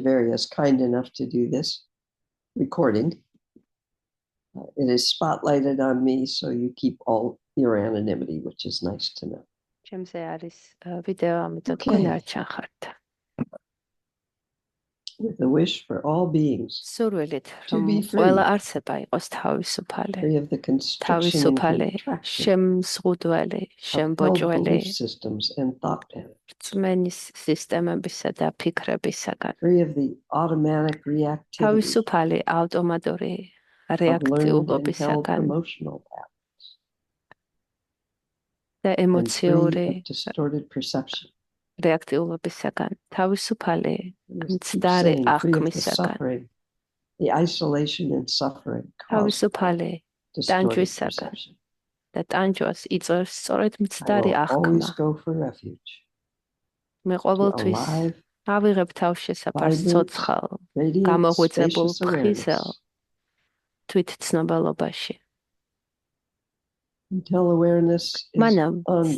Echeverria is kind enough to do this recording. It is spotlighted on me, so you keep all your anonymity, which is nice to know. With a wish for all beings to be free of the constriction and contraction of held belief systems and thought patterns, free of the automatic reactivity of learned and held emotional patterns, and free of distorted perception. Suffering, the isolation and suffering caused by distorted perception. I will always go for refuge to alive, vibrant, radiant, spacious awareness. Until awareness is ongoing,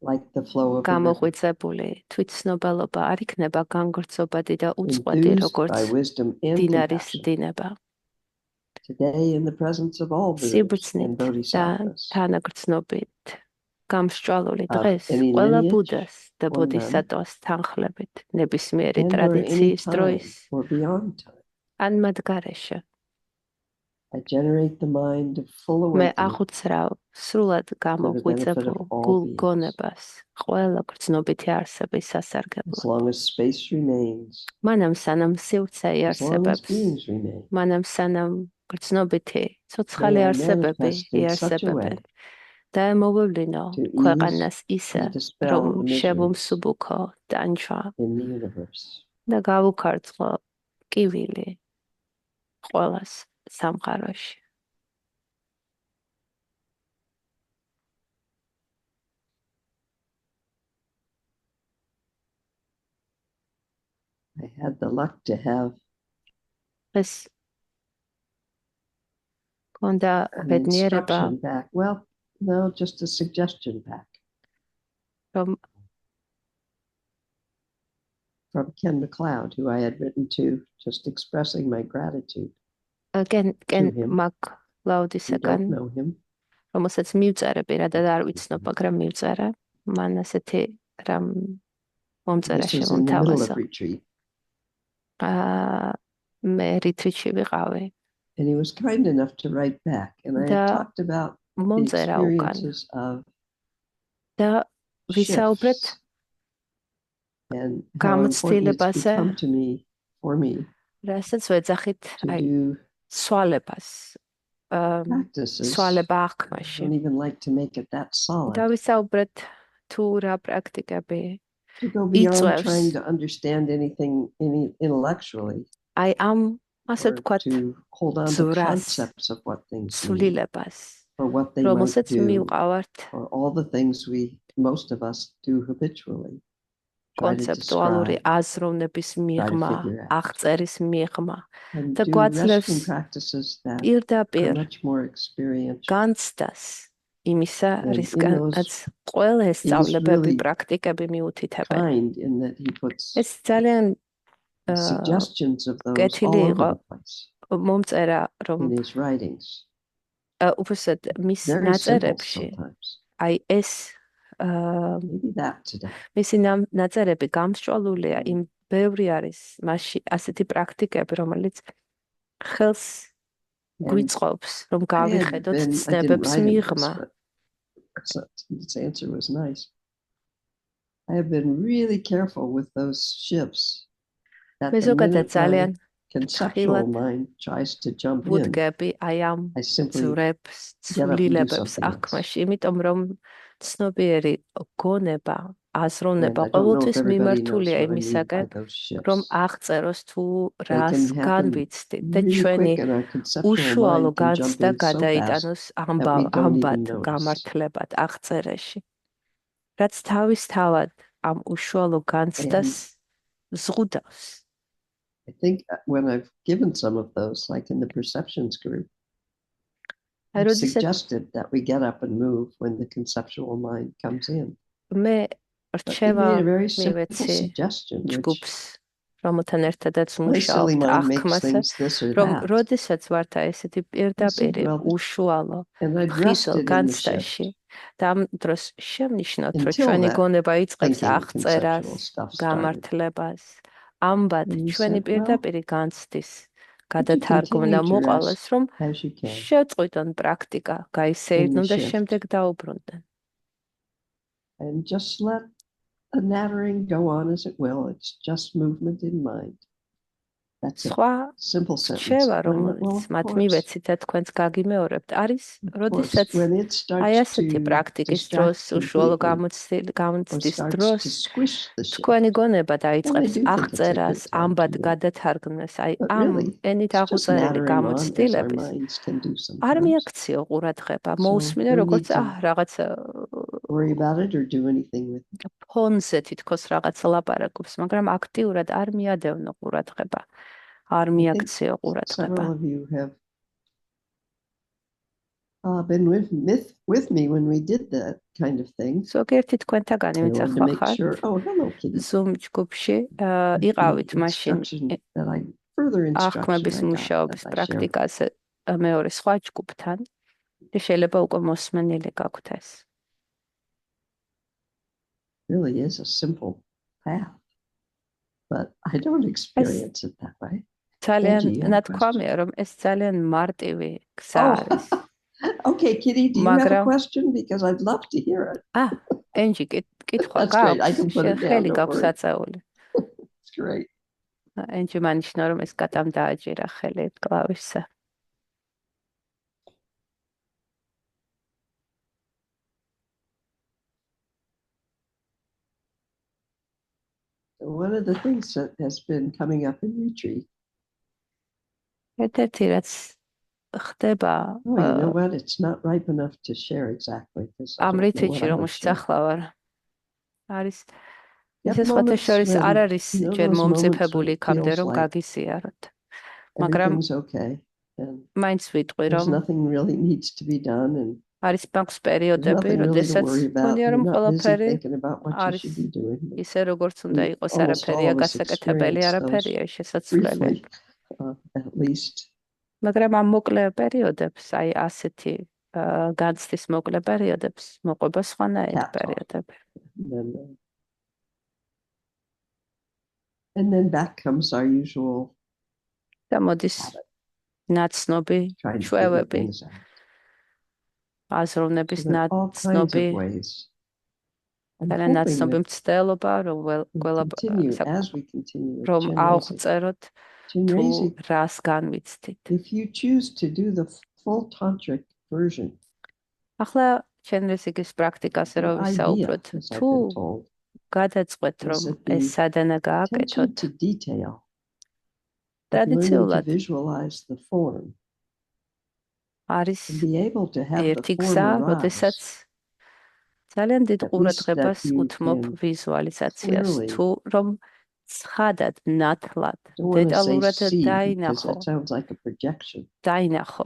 like the flow of the river. Enthused by wisdom and compassion. Today, in the presence of all Buddhas and Bodhisattvas, of any lineage or none, and or any time or beyond time, I generate the mind of full awakening for the benefit of all beings. As long as space remains, as long as beings remain, may I manifest in such a way to ease and dispel the miseries in the universe. I had the luck to have an instruction back. Well, no, just a suggestion back from Ken MacLeod, who I had written to, just expressing my gratitude to him. You don't know him. This was in the middle of retreat. And he was kind enough to write back. And I had talked about the experiences of shifts and how important it's become to me, for me, to do practices. I don't even like to make it that solid. To go beyond trying to understand anything intellectually. Or to hold on to concepts of what things mean, or what they might do, or all the things most of us do habitually. Try to describe, try to figure out. And do resting practices that are much more experiential. And in those, he was really kind in that he puts suggestions of those all over the place in his writings. Very simple sometimes. Maybe that today. This answer was nice. I have been really careful with those shifts. That the minute my conceptual mind tries to jump in, I simply get up and do something else. And I don't know if everybody knows what I mean by those shifts. They can happen really quick, and our conceptual mind can jump in so fast that we don't even notice. I think when I've given some of those, like in the perceptions group, I've suggested that we get up and move when the conceptual mind comes in. But he made a very simple suggestion, which რომელთან ერთადაც მუშაობთ აღქმასე, რომ როდესაც ვართ ესეთი პირდაპირი უშუალო ხისელ განცდაში და ამ დროს შემნიშნოთ, რომ ჩვენი გონება იწყებს აღწერას, გამართლებას, ამბად ჩვენი პირდაპირი განცდის გადათარგმნა მოყოლეს, რომ შეწყვიტონ პრაქტიკა, გაისეირნონ და შემდეგ დაუბრუნდნენ. And just let the nattering go on as it will. It's just movement in mind. That's a simple sentence. შევა, რომელიც მათ მივეცით და თქვენც გაგიმეორებთ, არის, როდესაც აი ასეთი პრაქტიკის დროს, უშუალო გამოცდის დროს, თქვენი გონება დაიწყებს აღწერას, ამბად გადათარგმნას, აი ამ ენით აღუწერელი გამოცდილების არ მიაქციო ყურადღება, მოусმინე როგორც რაღაცა ფონზე თითქოს რაღაც ლაპარაკობს, მაგრამ აქტიურად არ მიადევნო ყურადღება. არ მიაქციო ყურადღება. Been with me when we did that kind of thing. ზოგიერთი თქვენთაგანი ვინც ახლა ხართ Zoom ჯგუფში იყავით მაშინ აღქმების მუშაობის პრაქტიკაზე მეორე სხვა ჯგუფთან და შეიძლება უკვე მოსმენილი გაქვთ ეს. Really is a simple path, but I don't experience it that way. ძალიან ნათქვამია, რომ ეს ძალიან მარტივი გზა არის. Okay, Kitty, do you have a question? Because I'd love to hear it. Angie, კითხვა გაქვს? ხელი გაქვს აწეული. That's great. Angie მანიშნა, რომ ეს კატამ დააჭირა ხელი კლავიშზე. One of the things that has been coming up in retreat. ერთ-ერთი რაც ხდება, you know what? It's not ripe enough to share exactly. ამ რიტრიტში რომელშიც ახლა ვარ, არის ეს სხვათა შორის არ არის ჯერ მომწიფებული იქამდე რომ გაგიზიაროთ. მაგრამ მაინც ვიტყვი რომ nothing really needs to be done and არის მაქვს პერიოდები, როდესაც მგონია რომ ყველაფერი არის ისე როგორც უნდა იყოს, არაფერია გასაკეთებელი, არაფერია შესაძლებელი. At least. მაგრამ ამ მოკლე პერიოდებს, აი ასეთი განცდის მოკლე პერიოდებს მოყვება სხვანაირი პერიოდები. And then back comes our usual. და მოდის ნაცნობი ჩვევები. აზროვნების ნაცნობი. და ნაცნობი მცდელობა, რომ ავწეროთ თუ რას განვიცდით. If you choose to do the full tantric version. ახლა ჩენრესიკის პრაქტიკაზე რომ ვისაუბროთ, თუ გადაწყვეტ რომ ეს სადანა გააკეთოთ. ტრადიციულად არის ერთი გზა, როდესაც ძალიან დიდ ყურადღებას უთმობ ვიზუალიზაციას, თუ რომ ცხადად, ნათლად, დეტალურად დაინახო,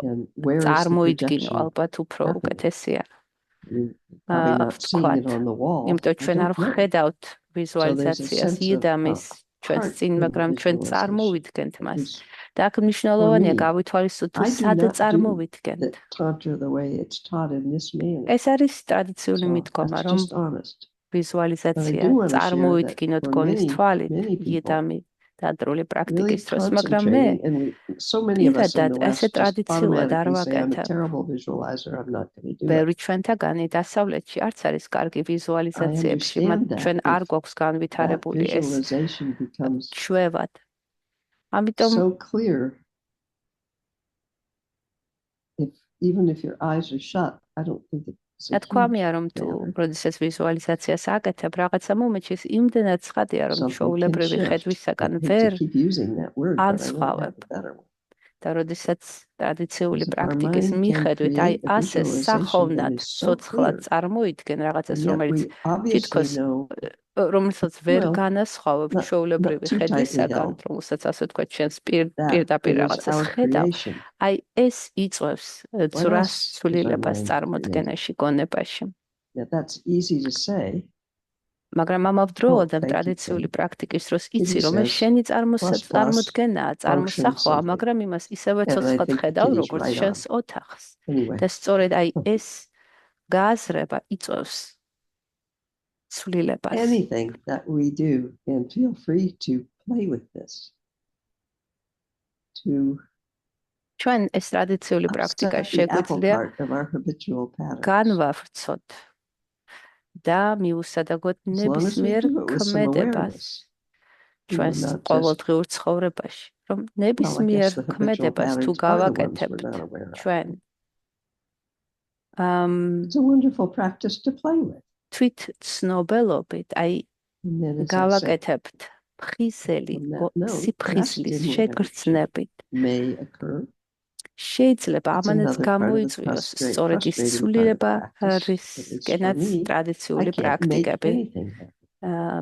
წარმოიდგინო, ალბათ უფრო უკეთესია. ვთქვათ, იმიტომ ჩვენ არ ვხედავთ ვიზუალიზაციას იედამის ჩვენს წინ, მაგრამ ჩვენ წარმოვიდგენთ მას. და აქ მნიშვნელოვანია გავითვალისწინოთ, თუ სად წარმოვიდგენთ. ეს არის ტრადიციული მიდგომა, რომ ვიზუალიზაცია წარმოვიდგინოთ გონის თვალით იედამი დადრული პრაქტიკის დროს, მაგრამ მე პირადად ესე ტრადიციულად არ ვაკეთებ. ბევრი ჩვენთაგანი დასავლეთში არც არის კარგი ვიზუალიზაციებში, ჩვენ არ გვაქვს განვითარებული ეს ჩვევად. ამიტომ even if your eyes are shut, I don't think ნათქვამია, რომ თუ როდესაც ვიზუალიზაციას აკეთებ, რაღაცა მომენტში იმდენად ცხადია, რომ ჩვეულებრივი ხედვისაგან ვერ ანსხვავებ. და როდესაც ტრადიციული პრაქტიკის მიხედვით, აი ასე სახოვნად, ცოცხლად წარმოიდგენ რაღაცას, რომელიც თითქოს რომელსაც ვერ განასხვავებ ჩვეულებრივი ხედვისაგან, რომელსაც ასე ვთქვათ, ჩვენს პირდაპირ რაღაცას ხედავ, აი ეს იწვევს ძვრას ცვლილებას წარმოდგენაში, გონებაში. მაგრამ ამავდროულად ტრადიციული პრაქტიკის დროს იცი, რომ ეს შენი წარმოდგენაა, წარმოსახვაა, მაგრამ იმას ისევე ცოცხლად ხედავ, როგორც შენს ოთახს. და სწორედ აი ეს გააზრება იწვევს ცვლილებას. Anything that we do, and feel free to play with this. ჩვენ ეს ტრადიციული პრაქტიკა შეგვიძლია განვავრცოთ და მიუსადაგოთ ნებისმიერ ქმედებას ჩვენს ყოველდღიურ ცხოვრებაში, რომ ნებისმიერ ქმედებას თუ გავაკეთებთ ჩვენ It's a wonderful practice to play with. თვით ცნობელობით, აი გავაკეთებთ ფხიზელი სიფხიზლის შეგრძნებით. შეიძლება ამანაც გამოიწვიოს სწორედ ის ცვლილება, რისკენაც ტრადიციული პრაქტიკები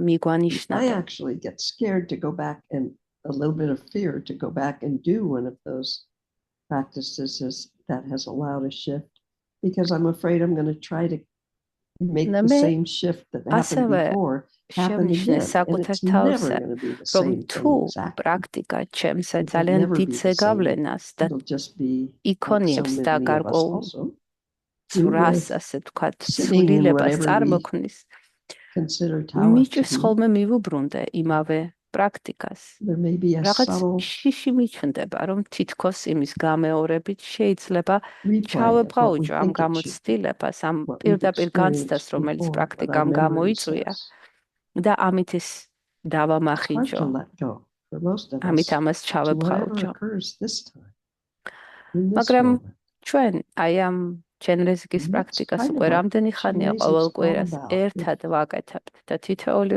მიგვანიშნავენ. I actually get scared to go back and a little bit of fear to go back and do one of those practices that has allowed a shift because I'm afraid I'm going to try to make the same shift that happened before happen again. And it's never going to be the same thing exactly. პრაქტიკა ჩემს ძალიან დიდ ზეგავლენას და იქონიებს და გარკვეულ ზრას, ასე ვთქვათ, ცვლილებას წარმოქმნის. მიჭირს ხოლმე მივუბრუნდე იმავე პრაქტიკას. რაღაც შიში მიჩნდება, რომ თითქოს იმის გამეორებით შეიძლება ჩავებღაუჭო ამ გამოცდილებას, ამ პირდაპირ განცდას, რომელიც პრაქტიკამ გამოიწვია და ამით ის დავამახინჯო. ამით ამას ჩავებღაუჭო. მაგრამ ჩვენ აი ამ ჩენრეზიკის პრაქტიკას უკვე რამდენი ხანია ყოველ კვირას ერთად ვაკეთებთ და თითოეულ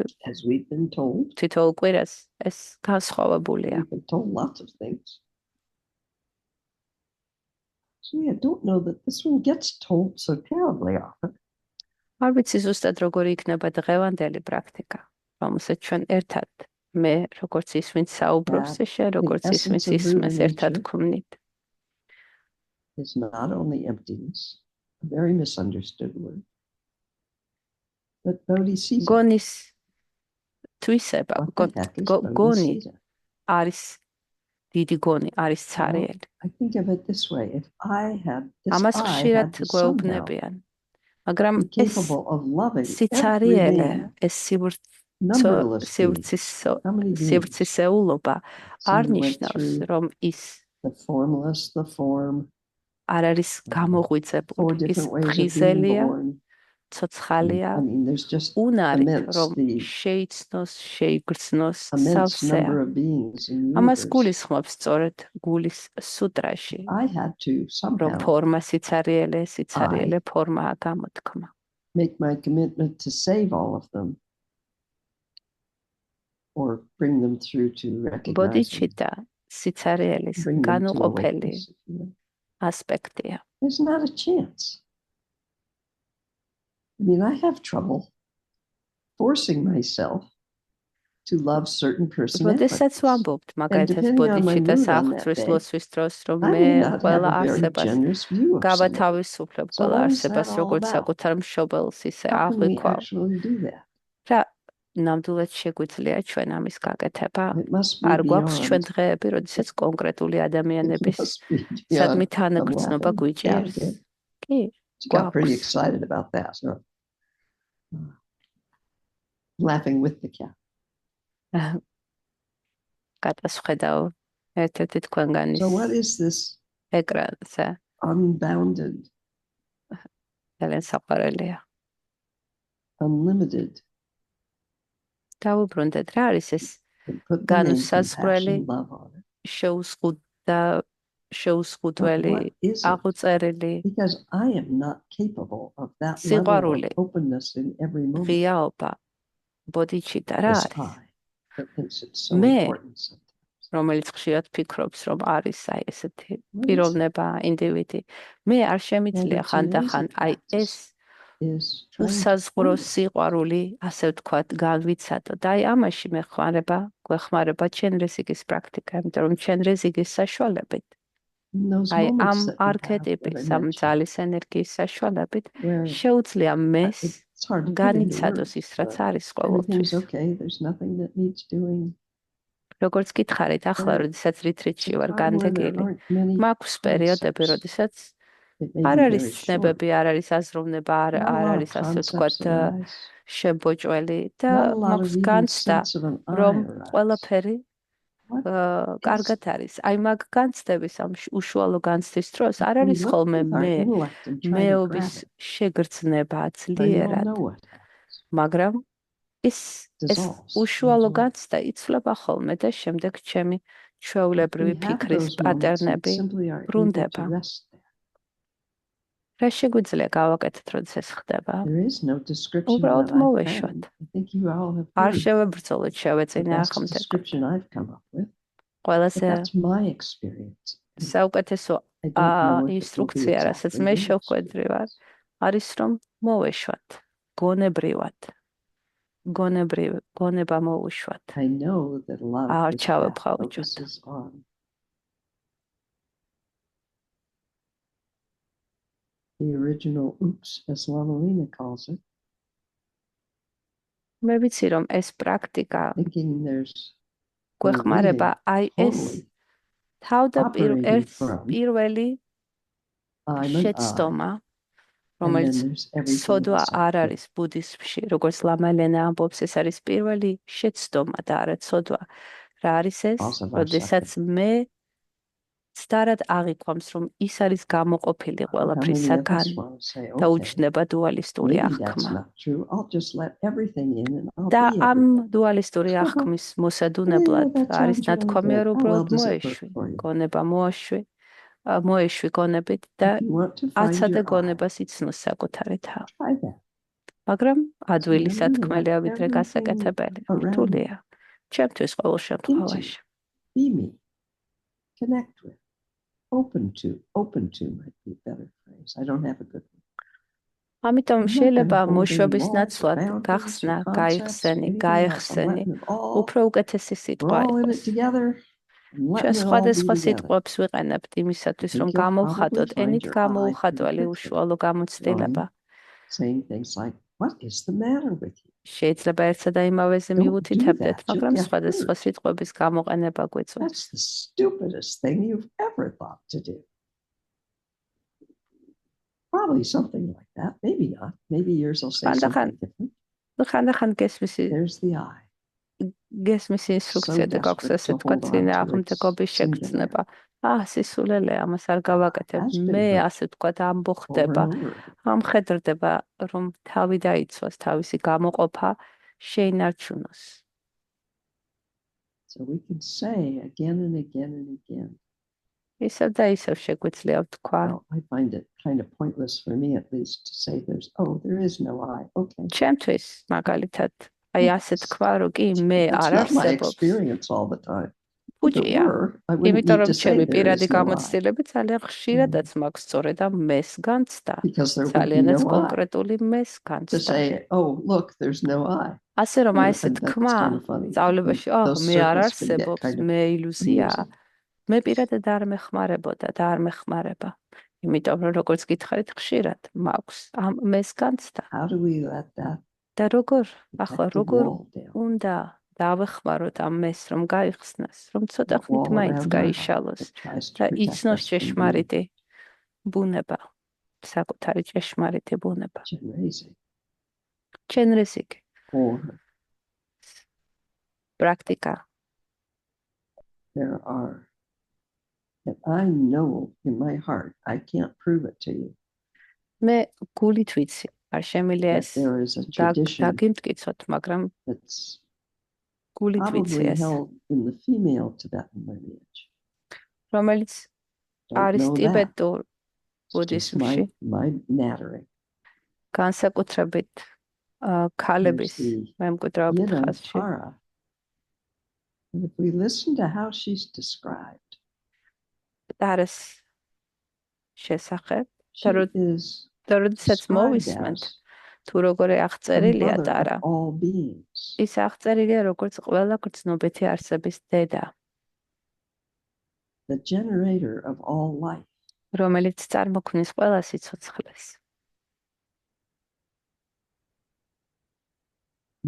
კვირას ეს განსხვავებულია. არ ვიცი ზუსტად როგორი იქნება დღევანდელი პრაქტიკა, რომელსაც ჩვენ ერთად მე როგორც ის ვინც საუბრობს და შენ როგორც ის ვინც ისმენს ერთად ვქმნით. Is not only emptiness, a very misunderstood word, but bodhisattva. Gonis tuiseba, goni aris didi goni aris tsariel. I think of it this way: if I had this amas xhirat გვეუბნებიან, მაგრამ ეს სიცარიელე, ეს სივრცისეულობა არ ნიშნავს, რომ ის the formless, the form არ არის გამოღვიძებული, ის ფხიზელია, ცოცხალია, უნარით, რომ შეიცნოს, შეიგრძნოს სავსეა. ამას გულისხმობს სწორედ გულის სუტრაში, რომ ფორმა სიცარიელე ფორმაა გამოთქმა. Make my commitment to save all of them or bring them through to recognize. Bodhicitta სიცარიელის განუყოფელი aspectia. There's not a chance. I mean, I have trouble forcing myself to love certain personalities. როდესაც ვამბობთ მაგალითად ბოდიჩიტას აღწრის ლოცვის დროს, რომ მე ყველა არსებას გავათავისუფლებ, ყველა არსებას როგორც საკუთარ მშობელს ისე აღვიქვავ. რა ნამდვილად შეგვიძლია ჩვენ ამის გაკეთება? არ გვაქვს ჩვენ დღეები, როდესაც კონკრეტული ადამიანების სადმე თანაგრძნობა გვიჭირს? კი, got pretty excited about that. Laughing with the cat. გადასხედავ ერთ-ერთი თქვენგანის. So what is this ეკრანზე? Unbounded. ძალიან საყვარელია. Unlimited. დავუბრუნდეთ, რა არის ეს განუსაზღვრელი შეუზღუდველი აღუწერელი სიყვარული ღიაობა ბოდიჩიტა რა არის? მე რომელიც ხშირად ფიქრობს, რომ არის აი ესეთი პიროვნება, ინდივიდი, მე არ შემიძლია ხანდახან აი ეს უსაზღვრო სიყვარული, ასე ვთქვათ, განვიცადო და აი ამაში გვეხმარება ჩენრეზიკის პრაქტიკა, იმიტომ რომ ჩენრეზიკის საშუალებით აი ამ არქეტიპის, ამ ძალის ენერგიის საშუალებით შეუძლია მეს განიცადოს ის, რაც არის ყოველთვის. როგორც გითხარით, ახლა, როდესაც რიტრიტში ვარ განდეგილი, მაქვს პერიოდები, როდესაც არ არის ცნებები, არ არის აზროვნება, არ არის ასე ვთქვათ შემბოჭველი და მაქვს განცდა, რომ ყველაფერი კარგად არის. აი მაგ განცდების, ამ უშუალო განცდის დროს არ არის ხოლმე მეობის შეგრძნება ძლიერად, მაგრამ ეს უშუალო განცდა იცვლება ხოლმე და შემდეგ ჩემი ჩვეულებრივი ფიქრის პატერნები ბრუნდება. რა შეგვიძლია გავაკეთოთ, როდესაც ხდება? უბრალოდ მოვეშვათ. არ შევებრძოლოთ, შევეწინააღმდეგოთ. ყველაზე საუკეთესო ინსტრუქცია, რასაც მე შევხვედრი ვარ, არის რომ მოვეშვათ, გონებრივად. გონება მოვუშვათ. არ ჩავებხაუჯოთ. The original oops, as Lamalina calls it. მე ვიცი რომ ეს პრაქტიკა გვეხმარება აი ეს თავდაპირველი შეცდომა, რომელიც სოდვა არ არის ბუდიზმში, როგორც ლამალენა ამბობს, ეს არის პირველი შეცდომა და არა ცოდვა. რა არის ეს? როდესაც მე ცდარად აღიქვამს, რომ ის არის გამოყოფილი ყველაფრისაგან და უჩნდება დუალისტური აღქმა. და ამ დუალისტური აღქმის მოსადუნებლად არის ნათქვამი, რომ უბრალოდ მოეშვი გონებით და აცადე გონებას იცნოს საკუთარი თავი. მაგრამ ადვილი სათქმელია ვიდრე გასაკეთებელი. რთულია. ჩემთვის ყოველ შემთხვევაში. Connect with. Open to might be a better phrase. I don't have a good one. ამიტომ შეიძლება მოშვების ნაცვლად გახსნა, გაიხსენი, უფრო უკეთესი სიტყვა იყოს. ჩვენ სხვადასხვა სიტყვებს ვიყენებთ იმისათვის, რომ გამოვხატოთ ენით გამოუხატველი უშუალო გამოცდილება. შეიძლება ერთსა და იმავეზე მივუთითებდეთ, მაგრამ სხვადასხვა სიტყვების გამოყენება გვეწევს. Probably something like that. Maybe not. Maybe yours will say something different. ხანდახან There's the eye. გესმის ინსტრუქცია და გაქვს ასე თქვა წინააღმდეგობის შეგრძნება. სისულელე, ამას არ გავაკეთებ. მე ასე თქვა ამბოხდება. ამხედრდება, რომ თავი დაიცვას, თავისი გამოყოფა შეინარჩუნოს. So we can say again and again and again. ისევ და ისევ შეგვიძლია ვთქვა. I find it kind of pointless for me at least to say there is no I. Okay. ჩემთვის მაგალითად აი ასე თქვა, რომ კი მე არ არსებობს. ფუჭია. იმიტომ რომ ჩემი პირადი გამოცდილები ძალიან ხშირადაც მაქვს სწორედ ამ მეს განცდა. ძალიანაც კონკრეტული მეს განცდა. ასე რომ აი ესე თქვა სწავლებაში, მე არ არსებობს, მე ილუზიაა. მე პირადად არ მეხმარებოდა და არ მეხმარება. იმიტომ რომ როგორც გითხარით ხშირად მაქვს ამ მეს განცდა. და როგორ უნდა დავეხმაროთ ამ მეს, რომ გაიხსნას, რომ ცოტა ხნით მაინც გაიშალოს და იცნოს ჭეშმარიტი ბუნება, საკუთარი ჭეშმარიტი ბუნება. ჩენრესიკი. პრაქტიკა. There are that I know in my heart, I can't prove it to you. მე გულით ვიცი, არ შემიძლია ეს დაგიმტკიცოთ, მაგრამ გულით ვიცი ეს. რომელიც არის ტიბეტურ ბუდიზმში. განსაკუთრებით ქალების მემკვიდრეობით ხაზში. If we listen to how she's described, ტარას შესახებ და როდესაც მოვისმენთ თუ როგორი აღწერილია ტარა, ის აღწერილია როგორც ყველა გრძნობითი არსების დედა, the generator of all life, რომელიც წარმოქმნის ყველა სიცოცხლეს.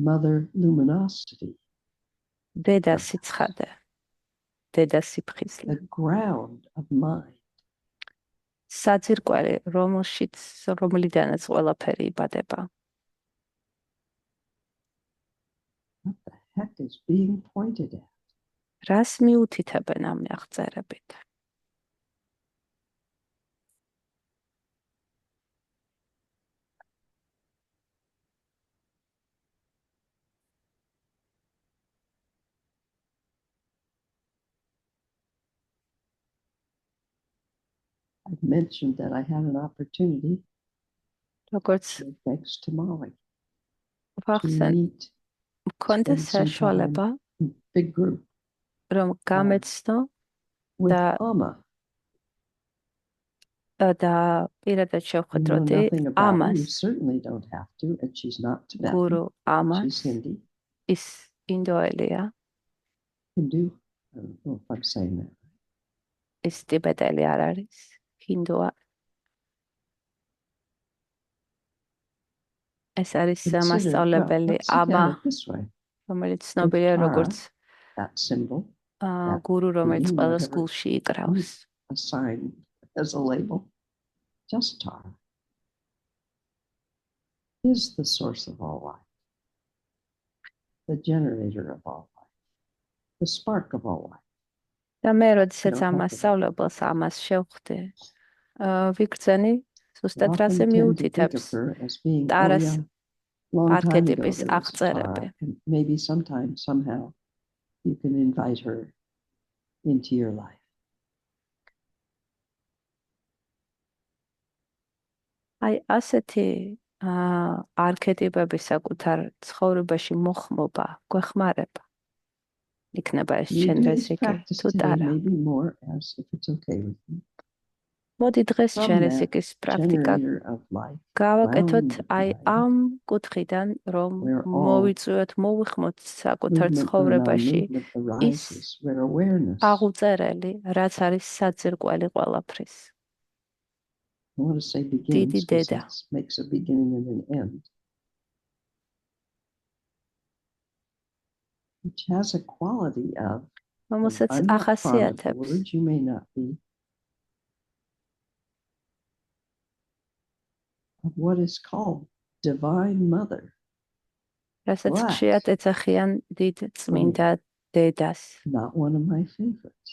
mother luminosity. დედა სიცხადე, დედა სიფხიზლე. The ground of mind. საძირკველი, რომელიდანაც ყველაფერი იბადება. What the heck is being pointed at? რას მიუთითებენ ამ აღწერებით? I've mentioned that I had an opportunity next to Molly to meet მქონდა საშუალება big group რომ გამეცნო და პირადად შევხვედროდი ამას გურუ ამას ის ინდოელია ის ტიბეტელი არ არის ჰინდუა ეს არის მასწავლებელი ამა რომელიც ცნობილია როგორც გურუ რომელიც ყველა სკოლში იკრავს as a label just Tara is the source of all life, the generator of all life, the spark of all life. და მე როდესაც ამასწავლებელს ამას შევხვდი ვიგრძენი ზუსტად რაზე მიუთითებს ტარას არქეტიპის აღწერები maybe sometime somehow you can invite her into your life. აი ასეთი არქეტიპების საკუთარ ცხოვრებაში მოხმობა გვეხმარება. იქნება ეს შენ რეზიკი თუ არა. მოდი დღეს შენ რეზიკის პრაქტიკა გავაკეთოთ აი ამ კუთხიდან რომ მოვიწვიოთ, მოვიხმოთ საკუთარ ცხოვრებაში ის აღუწერელი, რაც არის საძირკველი ყველაფრის. I want to say begins because it makes a beginning and an end. Which has a quality of words you may not be of what is called Divine Mother. რასაც ხშირად ეძახიან დიდ წმინდა დედას. Not one of my favorites.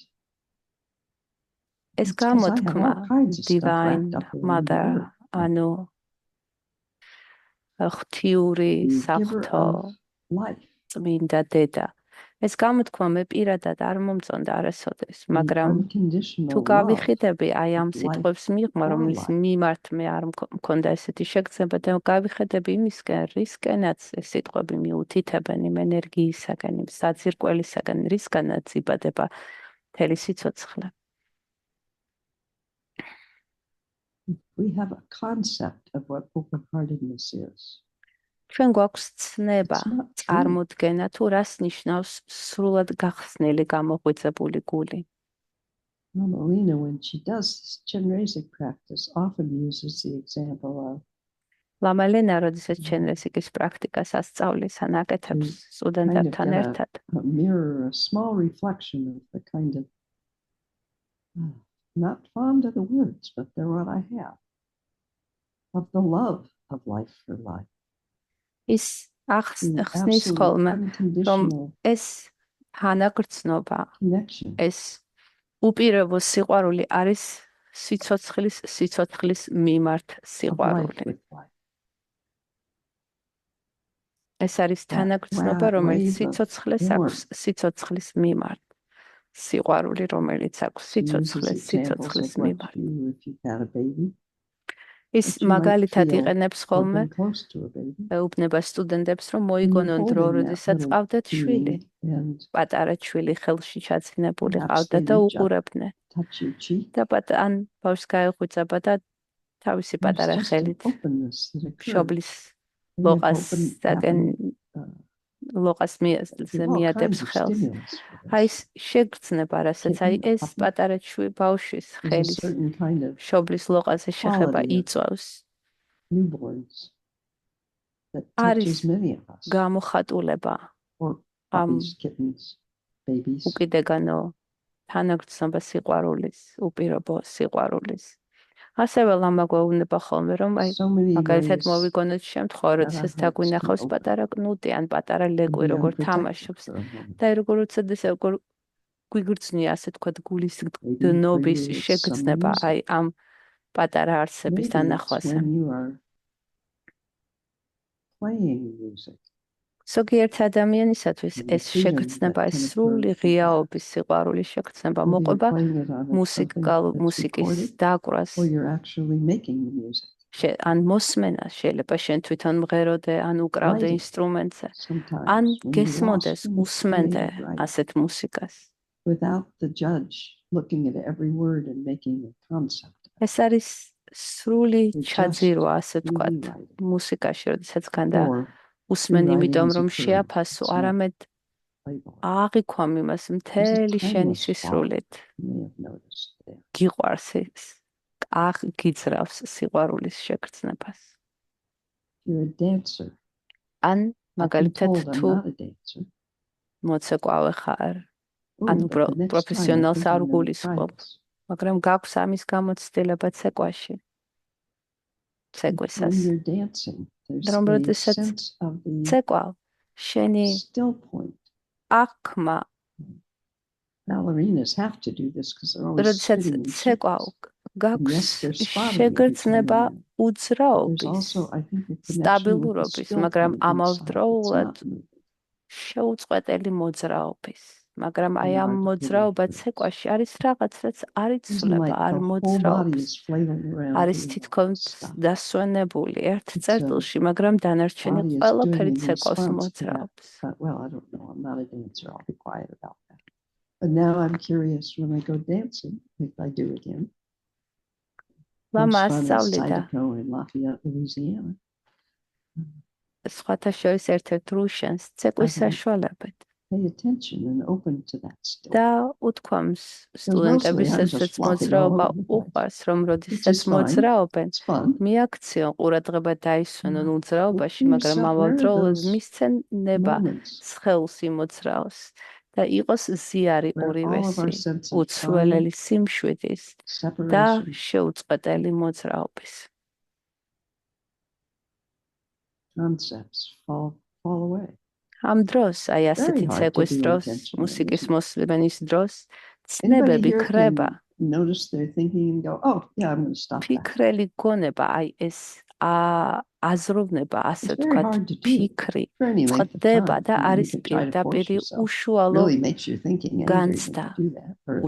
ეს გამოთქმა Divine Mother, ანუ ღვთიური საფრთხო წმინდა დედა. ეს გამოთქმა მე პირადად არ მომწონდა არასოდეს, მაგრამ თუ გავიხედები აი ამ სიტყვებს მიღმა, რომლის მიმართ მე არ მქონდა ესეთი შეგრძნება და გავიხედები იმისკენ, რისკენაც ეს სიტყვები მიუთითებენ იმ ენერგიისაგან, იმ საძირკველისაგან, რისგანაც იბადება მთელი სიცოცხლე. We have a concept of what open-heartedness is. ჩვენ გვაქვს ცნება, წარმოდგენა თუ რას ნიშნავს სრულად გახსნილი გამოღვიძებული გული. Mama Lena, when she does this Chenrezig practice, often uses the example of Lama Lena, როდესაც ჩენრეზიკის პრაქტიკას ასწავლის, ანაკეთებს სტუდენტებთან ერთად. Mirror, a small reflection of the kind of not fond of the words, but they're what I have, of the love of life for life. ის ახსნის ხოლმე, რომ ეს თანაგრძნობა, ეს უპირობო სიყვარული არის სიცოცხლის მიმართ სიყვარული. ეს არის თანაგრძნობა, რომელიც სიცოცხლეს აქვს სიცოცხლის მიმართ. სიყვარული, რომელიც აქვს სიცოცხლის მიმართ. ის მაგალითად იყენებს ხოლმე ეუბნება სტუდენტებს, რომ მოიგონონ დრო, როდესაც ყავდათ შვილი. პატარა შვილი ხელში ჩაცინებული ყავდა და უყურებდნენ. და ან ბავშვს გაეღვიძება და თავისი პატარა ხელით მშობლის ლოყას მიადებს ხელს. აი ეს შეგრძნება, რასაც აი ეს პატარა ბავშვის ხელის მშობლის ლოყაზე შეხება იწვევს. that touches many of us. გამოხატულება Or puppies, kittens, babies. უკიდეგანო თანაგრძნობა სიყვარულის, უპირობო სიყვარულის. ასევე ლამაგვეუბნება ხოლმე, რომ მაგალითად მოვიგონოთ შემთხვევა, როდესაც დაგვინახავს პატარა კნუტი ან პატარა ლეკვი, როგორ თამაშობს და როგორც გვიგრძნია, ასე თქვათ, გულის დნობის შეგრძნება აი ამ პატარა არსების დანახვაზე. ზოგიერთ ადამიანისათვის ეს შეგრძნება, ეს სრული ღიაობის სიყვარულის შეგრძნება მოყვება მუსიკის დაკვრას ან მოსმენას, შეიძლება შენ თვითონ მღეროდე, ან უკრავდე ინსტრუმენტზე, ან გესმოდეს, უსმენდე ასეთ მუსიკას. ეს არის სრული ჩაძირვა, ასე ვთქვათ, მუსიკაში, როდესაც განდა უსმენ იმიტომ, რომ შეაფასო, არამედ აღიქვამ იმას მთელი შენი სისრულით. გიყვარს ის, გიძრავს სიყვარულის შეგრძნებას. ან მაგალითად თუ მოცეკვავე ხარ, ან პროფესიონალს არ გულისხმობ, მაგრამ გაქვს ამის გამოცდილება ცეკვაში. ცეკვისას. რომ როდესაც ცეკვავ, შენი აღქმა, როდესაც ცეკვავ, გაქვს შეგრძნება უძრაობის, სტაბილურობის, მაგრამ ამავდროულად შეუწყვეტელი მოძრაობის. მაგრამ აი ამ მოძრაობა ცეკვაში არის რაღაც, რაც არ იცვლება, არ მოძრაობს. არის თითქოს დასვენებული ერთ წერტილში, მაგრამ დანარჩენი ყველაფერი ცეკვავს მოძრაობს. ლამა ასწავლიდა. სხვათა შორის ერთ-ერთ რუშენს ცეკვის საშუალებით. და უთქვამს სტუდენტებისაც მოძრაობა უყვარს, რომ როდესაც მოძრაობენ, მიაქციონ ყურადღება დაისვენონ უძრაობაში, მაგრამ ამავდროულად მისცენ ნება სხეულს იმოძრაოს და იყოს ზიარი ორივესი, უცვლელი სიმშვიდის და შეუწყვეტელი მოძრაობის. ამ დროს, აი ასეთი ცეკვის დროს, მუსიკის მოსმენის დროს, ცნებები ქრება. ფიქრელი გონება, აი ეს აზროვნება, ასე ვთქვათ, ფიქრი წყდება და არის პირდაპირი უშუალო განცდა,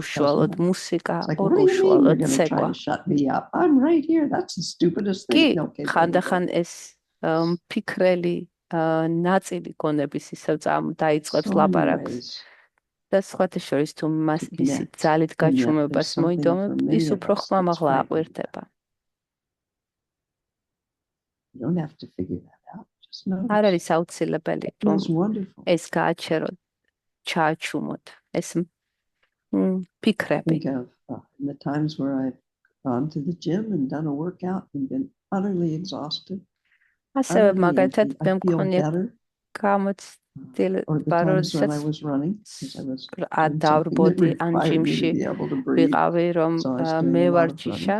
უშუალოდ მუსიკა, უშუალოდ ცეკვა. კი, ხანდახან ეს ფიქრელი ნაწილი გონების ისევ დაიწყებს ლაპარაკს და სხვათა შორის თუ მისი ძალით გაჩუმებას მოიდომებთ, ის უფრო ხმამაღლა აყვირდება. არ არის აუცილებელი, რომ ეს გააჩეროთ, ჩააჩუმოთ, ეს ფიქრები. ასევე მაგალითად მე მქონია გამოცდილება, როდესაც დავრბოდი ან ჯიმში ვიყავი, რომ მე ვარ ჯიშა,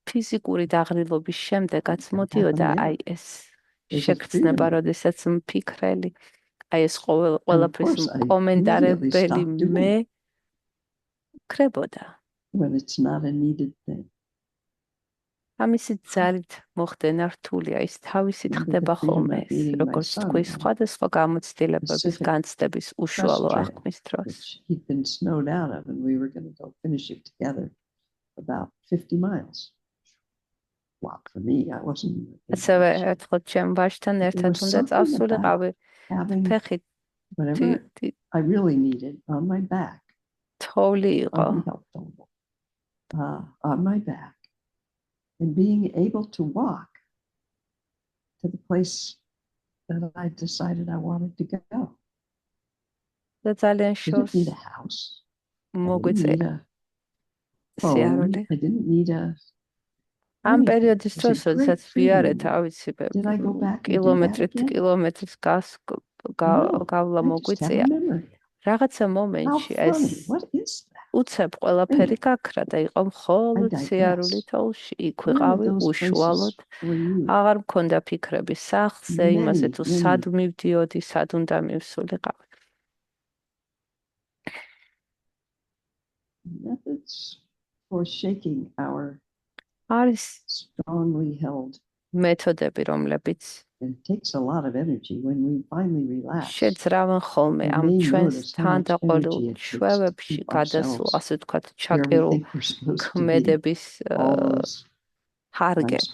ფიზიკური დაღრილობის შემდეგაც მოდიოდა აი ეს შეგრძნება, როდესაც მფიქრელი, აი ეს ყველაფრის კომენტარებელი მე ქრებოდა. ამისი ძალით მოხდენა რთულია, ის თავისით ხდება ხოლმე, როგორც თქვი, სხვადასხვა გამოცდილებების განცდების უშუალო აღქმის დროს. ასევე ერთხელ ჩემ ვაჟთან ერთად უნდა წავსულიყავი ფეხით. თოვლი იყო. And being able to walk to the place that I decided I wanted to go. I didn't need a house. I didn't need a phone. I didn't need ამ პერიოდის დროს, როდესაც ვიარეთ, ავიცი, კილომეტრით გავლა მოგვიწია, რაღაცა მომენტში ეს უცებ ყველაფერი გაქრა და იყო მხოლოდ სიარული თოვლში, იქ ვიყავი უშუალოდ, აღარ მქონდა ფიქრები სახლზე, იმაზე თუ სად მივდიოდი, სად უნდა მივსულიყავი. არის მეთოდები, რომლებიც შეძრავენ ხოლმე ამ ჩვენს თანდაყოლილ ჩვევებში გადასულ, ასე ვთქვათ, ჩაკერულ ქმედების ჰარგებს,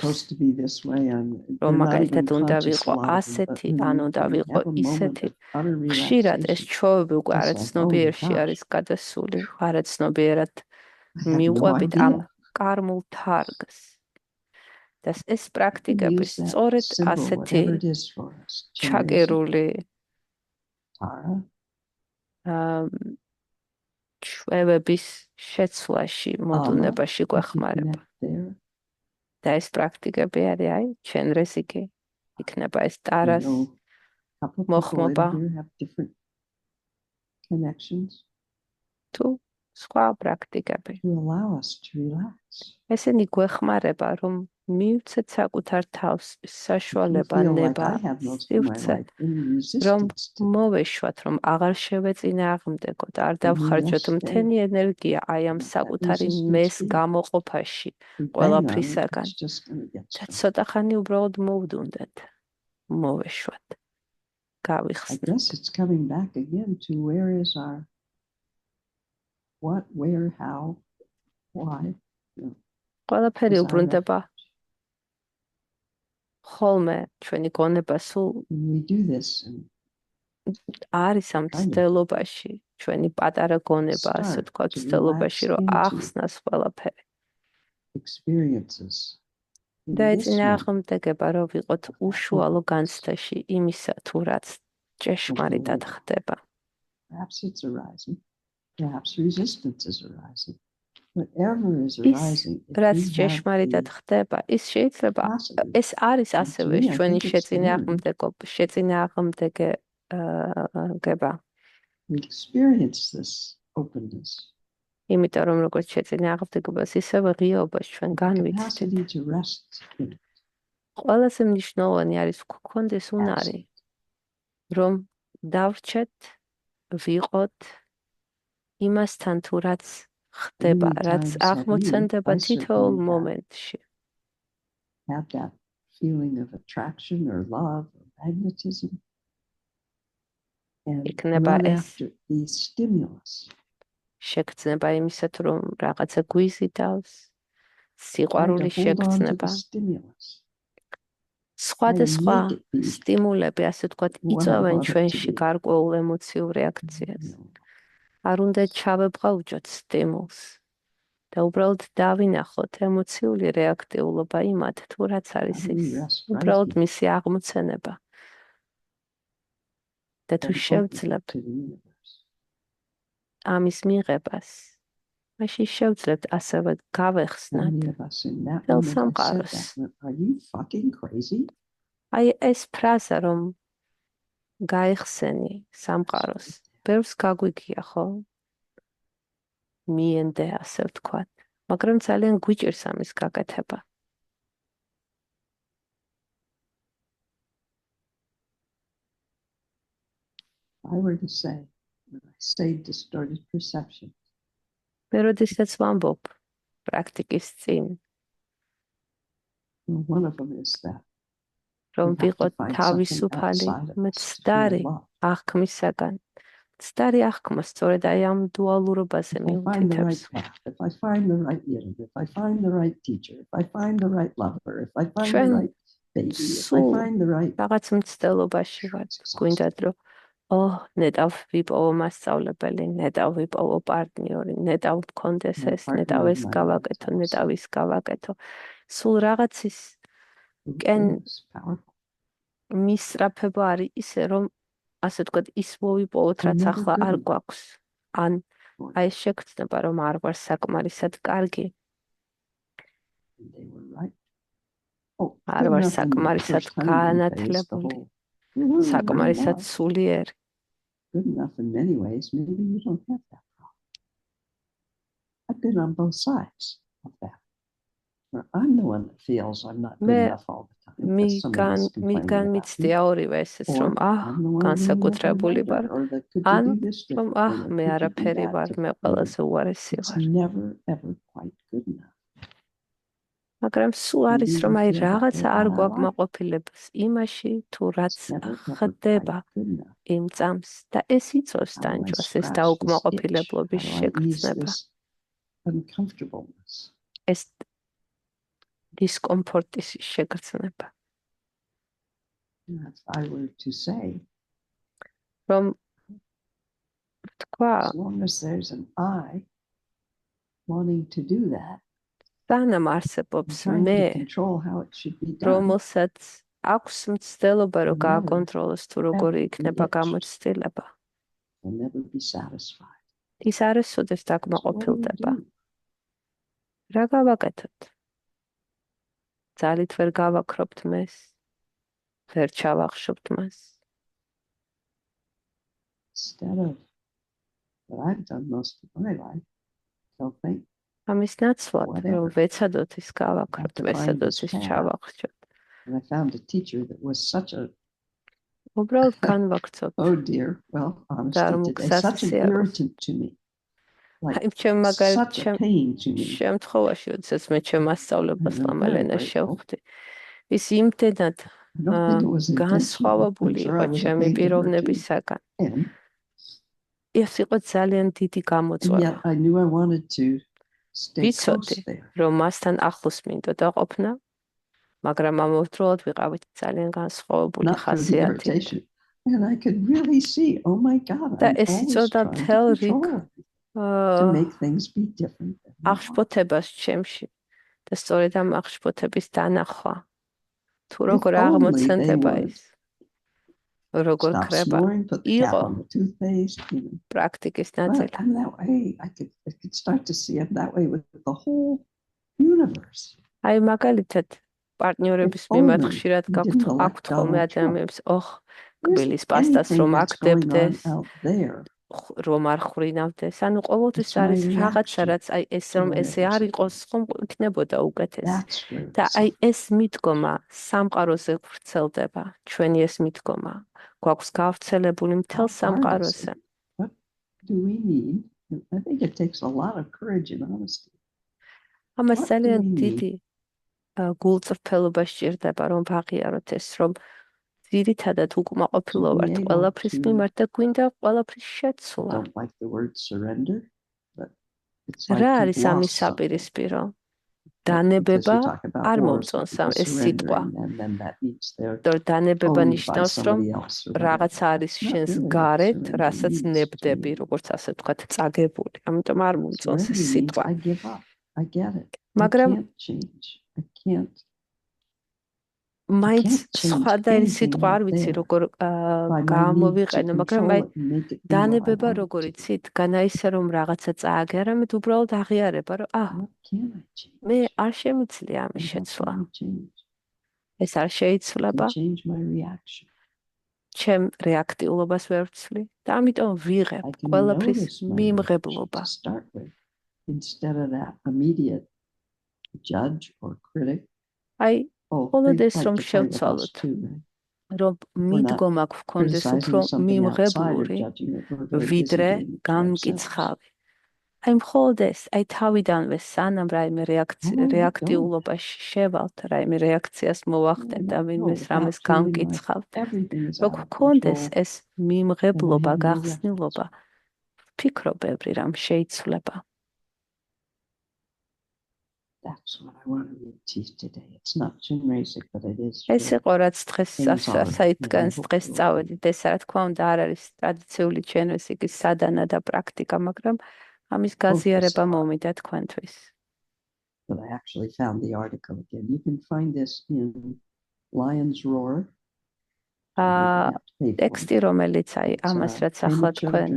რომ მაგალითად უნდა ვიყო ასეთი, ან უნდა ვიყო ისეთი. ხშირად ეს ჩვევები უკვე არაცნობიერში არის გადასული, არაცნობიერად მივყვებით ამ კარმულ თარგს. და ეს პრაქტიკები სწორედ ასეთი ჩაკერული ჩვევების შეცვლაში, მოდუნებაში გვეხმარება. და ეს პრაქტიკები არის, ჩვენ რეზიკი, იქნება ეს ტარას მოხმობა. თუ სხვა პრაქტიკები. ესენი გვეხმარება, რომ მივცეთ საკუთარ თავს საშუალება, ნება, სივრცე, რომ მოვეშვათ, რომ აღარ შევეწინააღმდეგოთ, არ დავხარჯოთ მთელი ენერგია აი ამ საკუთარი მეს გამოყოფაში ყველაფრისაგან. და ცოტა ხანი უბრალოდ მოვდუნდეთ, მოვეშვათ, გავიხსნათ. ყველაფერი უბრუნდება ხოლმე ჩვენი გონება სულ არის ამ ცდელობაში, ჩვენი პატარა გონება, ასე ვთქვათ, ცდელობაში, რომ ახსნას ყველაფერი. და ეწინააღმდეგება, რომ ვიყოთ უშუალო განცდაში იმისა, თუ რაც ჭეშმარიტად ხდება. რაც ჭეშმარიტად ხდება, ის შეიძლება, ეს არის ასევე ჩვენი შეწინააღმდეგება. იმიტომ რომ როგორც შეწინააღმდეგობას, ისევე ღიობას ჩვენ განვიცდით. ყველაზე მნიშვნელოვანი არის გვქონდეს უნარი, რომ დავრჩეთ, ვიყოთ იმასთან თუ რაც ხდება, რაც აღმოცენდება თითოეულ მომენტში. იქნება ეს შეგრძნება იმისად, რომ რაღაცა გვიზიდავს, სიყვარული შეგრძნება. სხვადასხვა სტიმულები, ასე ვთქვათ, იწვევენ ჩვენში გარკვეულ ემოციურ რეაქციას. არ უნდა ჩავებღავჯოთ სტიმულს და უბრალოდ დავინახოთ ემოციული რეაქტიულობა იმათ, თუ რაც არის ის, უბრალოდ მისი აღმოცენება. და თუ შევძლებთ ამის მიღებას, მაშინ შევძლებთ ასევე გავეხსნათ მთელ სამყაროს. აი ეს ფრაზა, რომ გაიხსენი სამყაროს, ბევრს გაგვიგია, ხო? მიენდე, ასე ვთქვათ, მაგრამ ძალიან გვიჭირს ამის გაკეთება. მე როდესაც ვამბობ პრაქტიკის წინ, რომ ვიყოთ თავისუფალი, მცდარი აღქმისაგან. მცდარი აღქმა სწორედ აი ამ დუალურობაზე მიუთითებს. ჩვენ სულ რაღაც მცდელობაში ვართ, გვინდათ რომ ნეტავ ვიპოვო მასწავლებელი, ნეტავ ვიპოვო პარტნიორი, ნეტავ მქონდეს ეს, ნეტავ ეს გავაკეთო, ნეტავ ის გავაკეთო. სულ რაღაცის კენ მისწრაფება არის ისე, რომ ასე ვთქვათ, ის მოვიპოვოთ, რაც ახლა არ გვაქვს. ან აი ეს შეგრძნება, რომ არ ვარ საკმარისად კარგი. არ ვარ საკმარისად განათლებული, საკმარისად სულიერი. Good enough in many ways, maybe you don't have that problem. I've been on both sides of that. Where I'm the one that feels I'm not good enough all the time. მიგან მიცდია ორივე ესეც, რომ განსაკუთრებული ვარ, ან რომ მე არაფერი ვარ, მე ყველაზე უარესი ვარ. მაგრამ სულ არის, რომ აი რაღაცა არ გვაკმაყოფილებს იმაში, თუ რაც ხდება იმ წამს და ეს იწვევს ტანჯვას, ეს დაუკმაყოფილებლობის შეგრძნება. ეს discomfortis შეგრძნება. Რომ თქვა, as long as there's an I wanting to do that, სანამ არსებობს მე, რომელსაც აქვს მცდელობა, რომ გააკონტროლოს თუ როგორი იქნება გამოცდილება. ის არასოდეს დაკმაყოფილდება. რა გავაკეთოთ? ძალით ვერ გავაქრობთ მეს, ვერ ჩავახშობთ მას. ამის ნაცვლად, რომ ვეცადოთ ის გავაქროთ, ვეცადოთ ის ჩავახშოთ. უბრალოდ განვაგრძობთ. და რომ გასაცდიაროს. აი, ჩემ მაგალითად შემთხვევაში, როდესაც მე ჩემ მასწავლებლას ლამალენას შევხვდი, ის იმდენად განსხვავებული იყო ჩემი პიროვნებისაგან. ეს იყო ძალიან დიდი გამოწვევა. ვიცოდი, რომ მასთან ახლოს მინდოდა ყოფნა, მაგრამ ამავდროულად ვიყავით ძალიან განსხვავებული ხასიათით. და ეს იწვევდა მთელ რიგ აღშფოთებას ჩემში და სწორედ ამ აღშფოთების დანახვა. თუ როგორ აღმოცენდება ის, როგორ ქრება, იყო პრაქტიკის ნაწილი. აი მაგალითად პარტნიორების მიმართ ხშირად აქვთ ხოლმე ადამიანებს, კბილის პასტას რომ აკდებდეს, რომ არ ხრინავდეს, ანუ ყოველთვის არის რაღაცა, რაც აი ეს რომ ესე არ იყოს, ხომ იქნებოდა უკეთესი. და აი ეს მიდგომა სამყაროზე ვრცელდება, ჩვენი ეს მიდგომა გვაქვს გავრცელებული მთელ სამყაროზე. ამას ძალიან დიდი გულწრფელობა სჭირდება, რომ ვაღიაროთ ეს, რომ ძირითადად უკმაყოფილო ვართ ყველაფრის მიმართ და გვინდა ყველაფრის შეცვლა. რა არის ამის საპირისპირო? დანებება არ მომწონს ეს სიტყვა. დანებება ნიშნავს, რომ რაღაცა არის შენს გარეთ, რასაც ნებდები, როგორც ასე ვთქვათ, წაგებული. ამიტომ არ მომწონს ეს სიტყვა. მაგრამ მაინც სხვადასხვა სიტყვა არ ვიცი როგორ გამოვიყენო, მაგრამ აი დანებება როგორ იცით, განაისე რომ რაღაცა წააგე, არამედ უბრალოდ აღიარება, რომ მე არ შემიძლია ამის შეცვლა. ეს არ შეიცვლება. ჩემ რეაქტიულობას ვერ ვცვლი და ამიტომ ვიღებ ყველაფრის მიმღებლობა. აი მხოლოდ ეს რომ შევცვალოთ, რომ მიდგომა გვქონდეს უფრო მიმღებლური, ვიდრე განმკიცხავი. აი მხოლოდ ეს, აი თავიდანვე სანამ რაიმე რეაქტიულობაში შევალთ, რაიმე რეაქციას მოვახდენთ და ვინმეს რამეს განმკიცხავთ, რომ გვქონდეს ეს მიმღებლობა, გახსნილობა, ვფიქრობ ბევრი რამ შეიცვლება. ეს იყო რაც დღეს საითგანს დღეს წავედით, ეს რა თქმა უნდა არ არის ტრადიციული ჩვენესიკის სადანა და პრაქტიკა, მაგრამ ამის გაზიარება მომიდა თქვენთვის. ტექსტი რომელიც აი ამას რაც ახლა თქვენ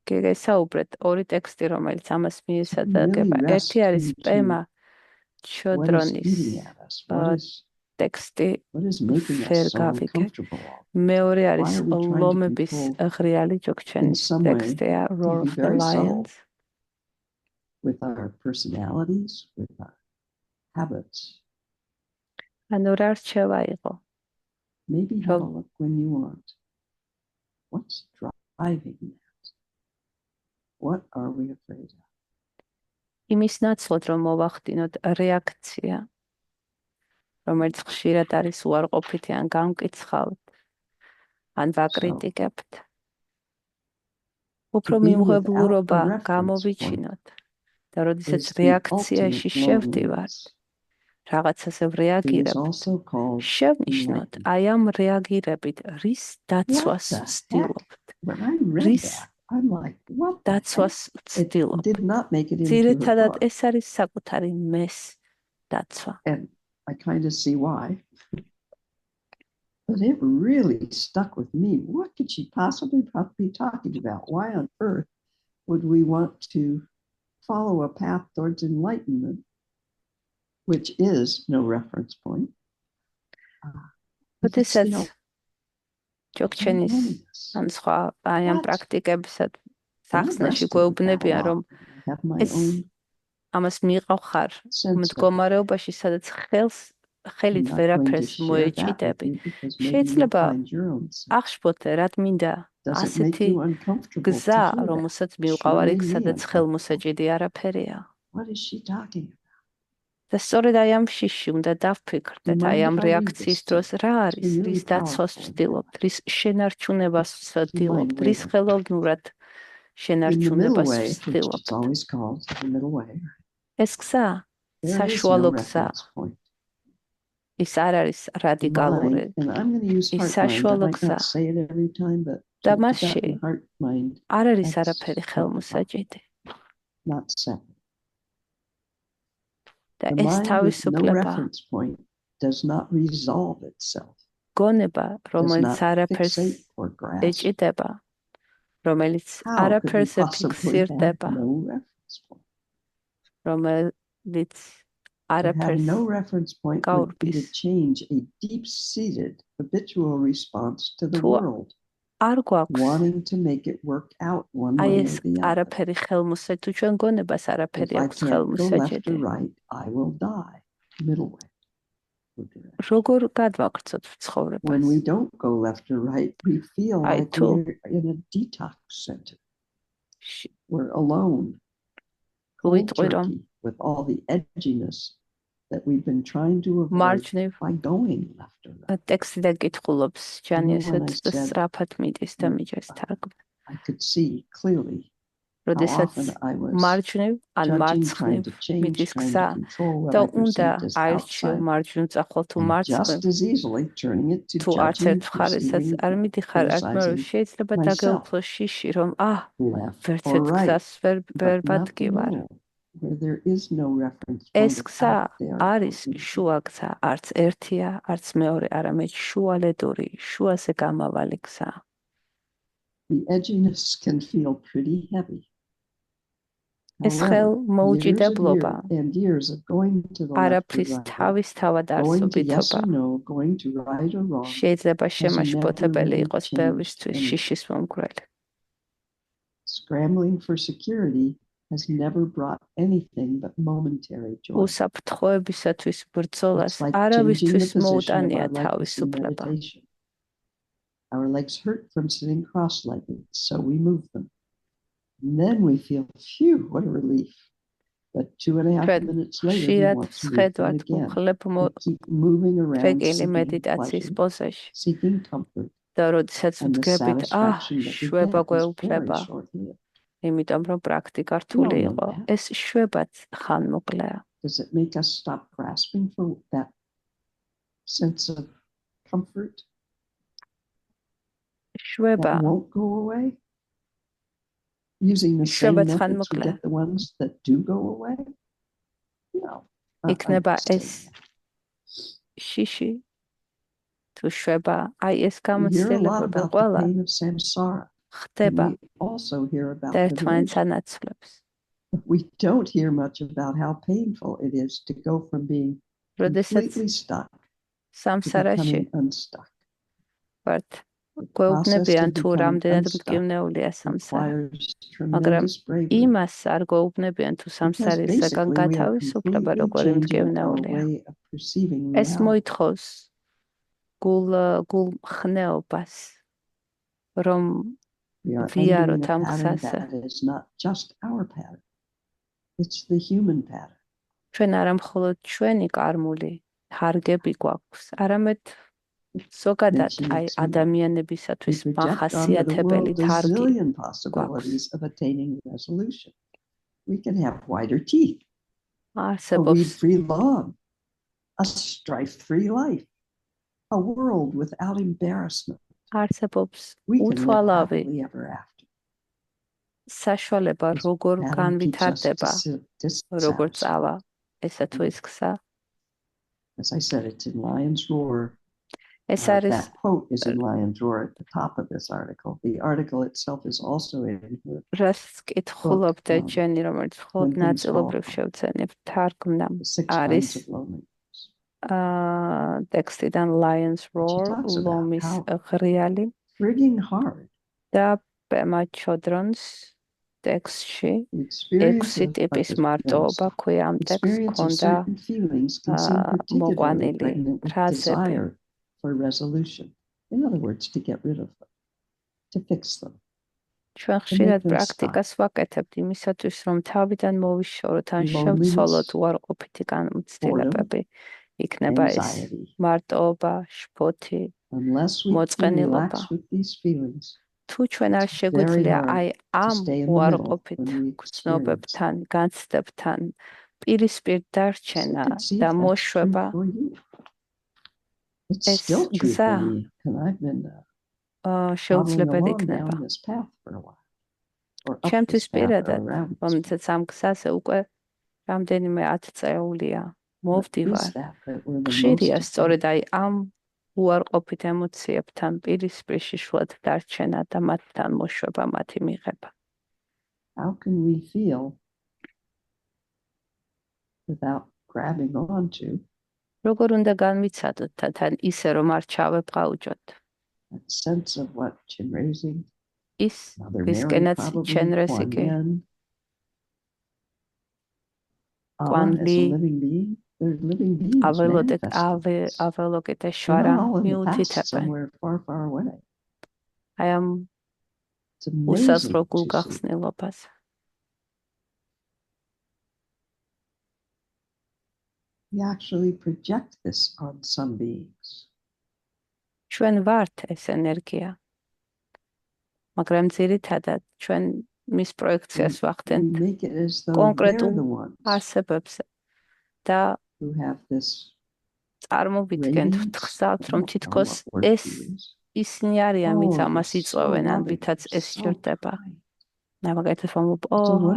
გესაუბრეთ, ორი ტექსტი, რომელიც ამას მიესადაგება. ერთი არის პემა ჩოდრონის ტექსტი ვერ გავიგე. მეორე არის ლომების ღრიალი ჯოგჩენის ტექსტია Roar of the Lions. With our personalities, with our habits. ანუ რა რჩევა იყო? Maybe have a look when you want. What's driving that? What are we afraid of? იმის ნაცვლად რომ მოვახდინოთ რეაქცია, რომელიც ხშირად არის უარყოფითი ან გამკითხავთ, ან ვაკრიტიკებთ. უფრო მიმღებლურობა გამოვიჩინოთ და როდესაც რეაქციაში შევდივართ, რაღაცაზე რეაგირებთ, შევნიშნოთ აი ამ რეაგირებით რის დაცვას ვცდილობთ. რის დაცვას ვცდილობთ. ძირითადად ეს არის საკუთარი მეს დაცვა. I kind of see why. But it really stuck with me. What could she possibly be talking about? Why on earth would we want to follow a path towards enlightenment, which is no reference point? But this says, ჯოგჩენის ან სხვა აი ამ პრაქტიკებისად სახსნაში გვეუბნებიან, რომ ეს ამას მიყავხარ მდგომარეობაში, სადაც ხელით ვერაფერს მოეჭიდები. შეიძლება აღშფოთე, რა მინდა ასეთი გზა, რომელსაც მივყავარ იქ, სადაც ხელმოსაჭიდი არაფერია. და სწორედ აი ამ შიში უნდა დავფიქრდეთ, აი ამ რეაქციის დროს რა არის, რის დაცვას ვცდილობთ, რის შენარჩუნებას ვცდილობთ, რის ხელოვნურად შენარჩუნებას ვცდილობთ. ეს გზა, საშუალო გზა. ის არ არის რადიკალური, ის საშუალო გზა. და მასში არ არის არაფერი ხელმოსაჭიდი. და ეს თავისუფლება გონება, რომელიც არაფერს ეჭიდება, რომელიც არაფერს ეფიქსირდება, რომელიც არაფერს გაურბის. არ გვაქვს აი ეს არაფერი ხელმოსაჭიდი, თუ ჩვენ გონებას არაფერი აქვს ხელმოსაჭიდი. როგორ გადვაგრძოთ ცხოვრებას? აი თუ ვიტყვი რომ that we've been trying to avoid by going left or right. ტექსტი და კითხულობს ჯანიასაც და სწრაფად მიდის და მიჯერს თარგმნა. I could see clearly როდესაც მარჯვნივ ან მარცხნივ მიდის გზა და უნდა აირჩიო მარჯვნივ წახვალ თუ მარცხნივ, თუ არც ერთ მხარესაც არ მიდიხარ, აქ მეორე შეიძლება დაგეუფლო შიში, რომ ვერც ერთ გზას ვერ ბადგივარ. ეს გზა არის შუა გზა, არც ერთია, არც მეორე, არამედ შუალედური, შუაზე გამავალი გზა. The edginess can feel pretty heavy. ეს ხელმოუჭიდებლობა არაფრის თავისთავად არსობითობა შეიძლება შემაშფოთებელი იყოს ბევრისთვის შიშის მომგვრელი. Scrambling for security has never brought anything but momentary joy. უსაფრთხოებისათვის ბრძოლას არავისთვის მოუტანია თავისუფლება. Our legs hurt from sitting cross-legged, so we move them. And then we feel, phew, what a relief. But 2.5 minutes later, we want to move them again. We keep moving around, seeking comfort. And the satisfaction that we get is very short-lived. იმიტომ რომ პრაქტიკა რთული იყო, ეს შვებაც ხანმოკლეა. Does it make us stop grasping for that sense of comfort? შვება that won't go away? Using the same methods to get the ones that do go away? No. იქნება ეს შიში თუ შვება, აი ეს გამოცდილება ყველა ხდება და ერთმანეთს ანაცვლებს. We don't hear much about how painful it is to go from being completely stuck to becoming unstuck. But გვეუბნებიან თუ რამდენად მტკივნეულია სამსარი. მაგრამ იმას არ გვეუბნებიან თუ სამსარისაგან გათავისუფლება როგორი მტკივნეულია. ეს მოითხოვს გულმხნეობას, რომ ვიაროთ ამ გზაზე. ჩვენ არა მხოლოდ ჩვენი კარმული თარგები გვაქვს, არამედ ზოგადად აი ადამიანებისათვის მახასიათებელი თარგი გვაქვს. We can have whiter teeth, a weed-free lawn, a strife-free life, a world without embarrassment. We can live happily ever after. საშუალება როგორ განვითარდება, როგორ წავა ესა თუ ის გზა. As I said, it's in Lion's Roar. That quote is in Lion's Roar at the top of this article. The article itself is also in here. Რას კითხულობთ ჯენი, რომელიც მხოლოდ ნაწილობრივ შევცენებ თარგმნამ არის ტექსტიდან Lion's Roar, ლომის ღრიალი. Frigging hard. და პემა ჩოდრონს ტექსტში 6 ტიპის მარტოობა ქვია ამ ტექსტს ქონდა მოყვანილი ფრაზები. For resolution. In other words, to get rid of them, to fix them. ჩვენ ხშირად პრაქტიკას ვაკეთებთ იმისათვის, რომ თავიდან მოვიშოროთ ან შევცვალოთ უარყოფითი განმცდილებები. იქნება ეს მარტოობა, შფოთი, მოწყენილობა. თუ ჩვენ არ შეგვიძლია აი ამ უარყოფით გრძნობებთან, განცდებთან პირისპირ დარჩენა და მოშვება, ეს გზა შეუძლებელი იქნება. ჩემთვის პირადად, რომელსაც ამ გზაზე უკვე რამდენიმე 10 წეულია მოვდივარ, ხშირია სწორედ აი ამ უარყოფით ემოციებთან პირისპირ შიშულად დარჩენა და მათთან მოშვება, მათი მიღება. How can we feel without grabbing onto? როგორ უნდა განვიცადოთ თან ისე რომ არ ჩავებყაუჯოთ. That sense of what Chenrezig, ის ვისკენაც ჩენრეზიგი კვანლი აველოგეთ შვარა მიუთითებენ. აი ამ უსაზღრო გულგახსნილობას. We actually project this on some beings. ჩვენ ვართ ეს ენერგია. მაგრამ ძირითადად ჩვენ მის პროექციას ვახდენთ კონკრეტულ არსებებზე და წარმოვიდგენთ ვთქვათ, რომ თითქოს ეს ისინი არიან, ვინც ამას იწვევენ, ან ვითაც ეს სჭირდება. მაგალითად ვამბობ,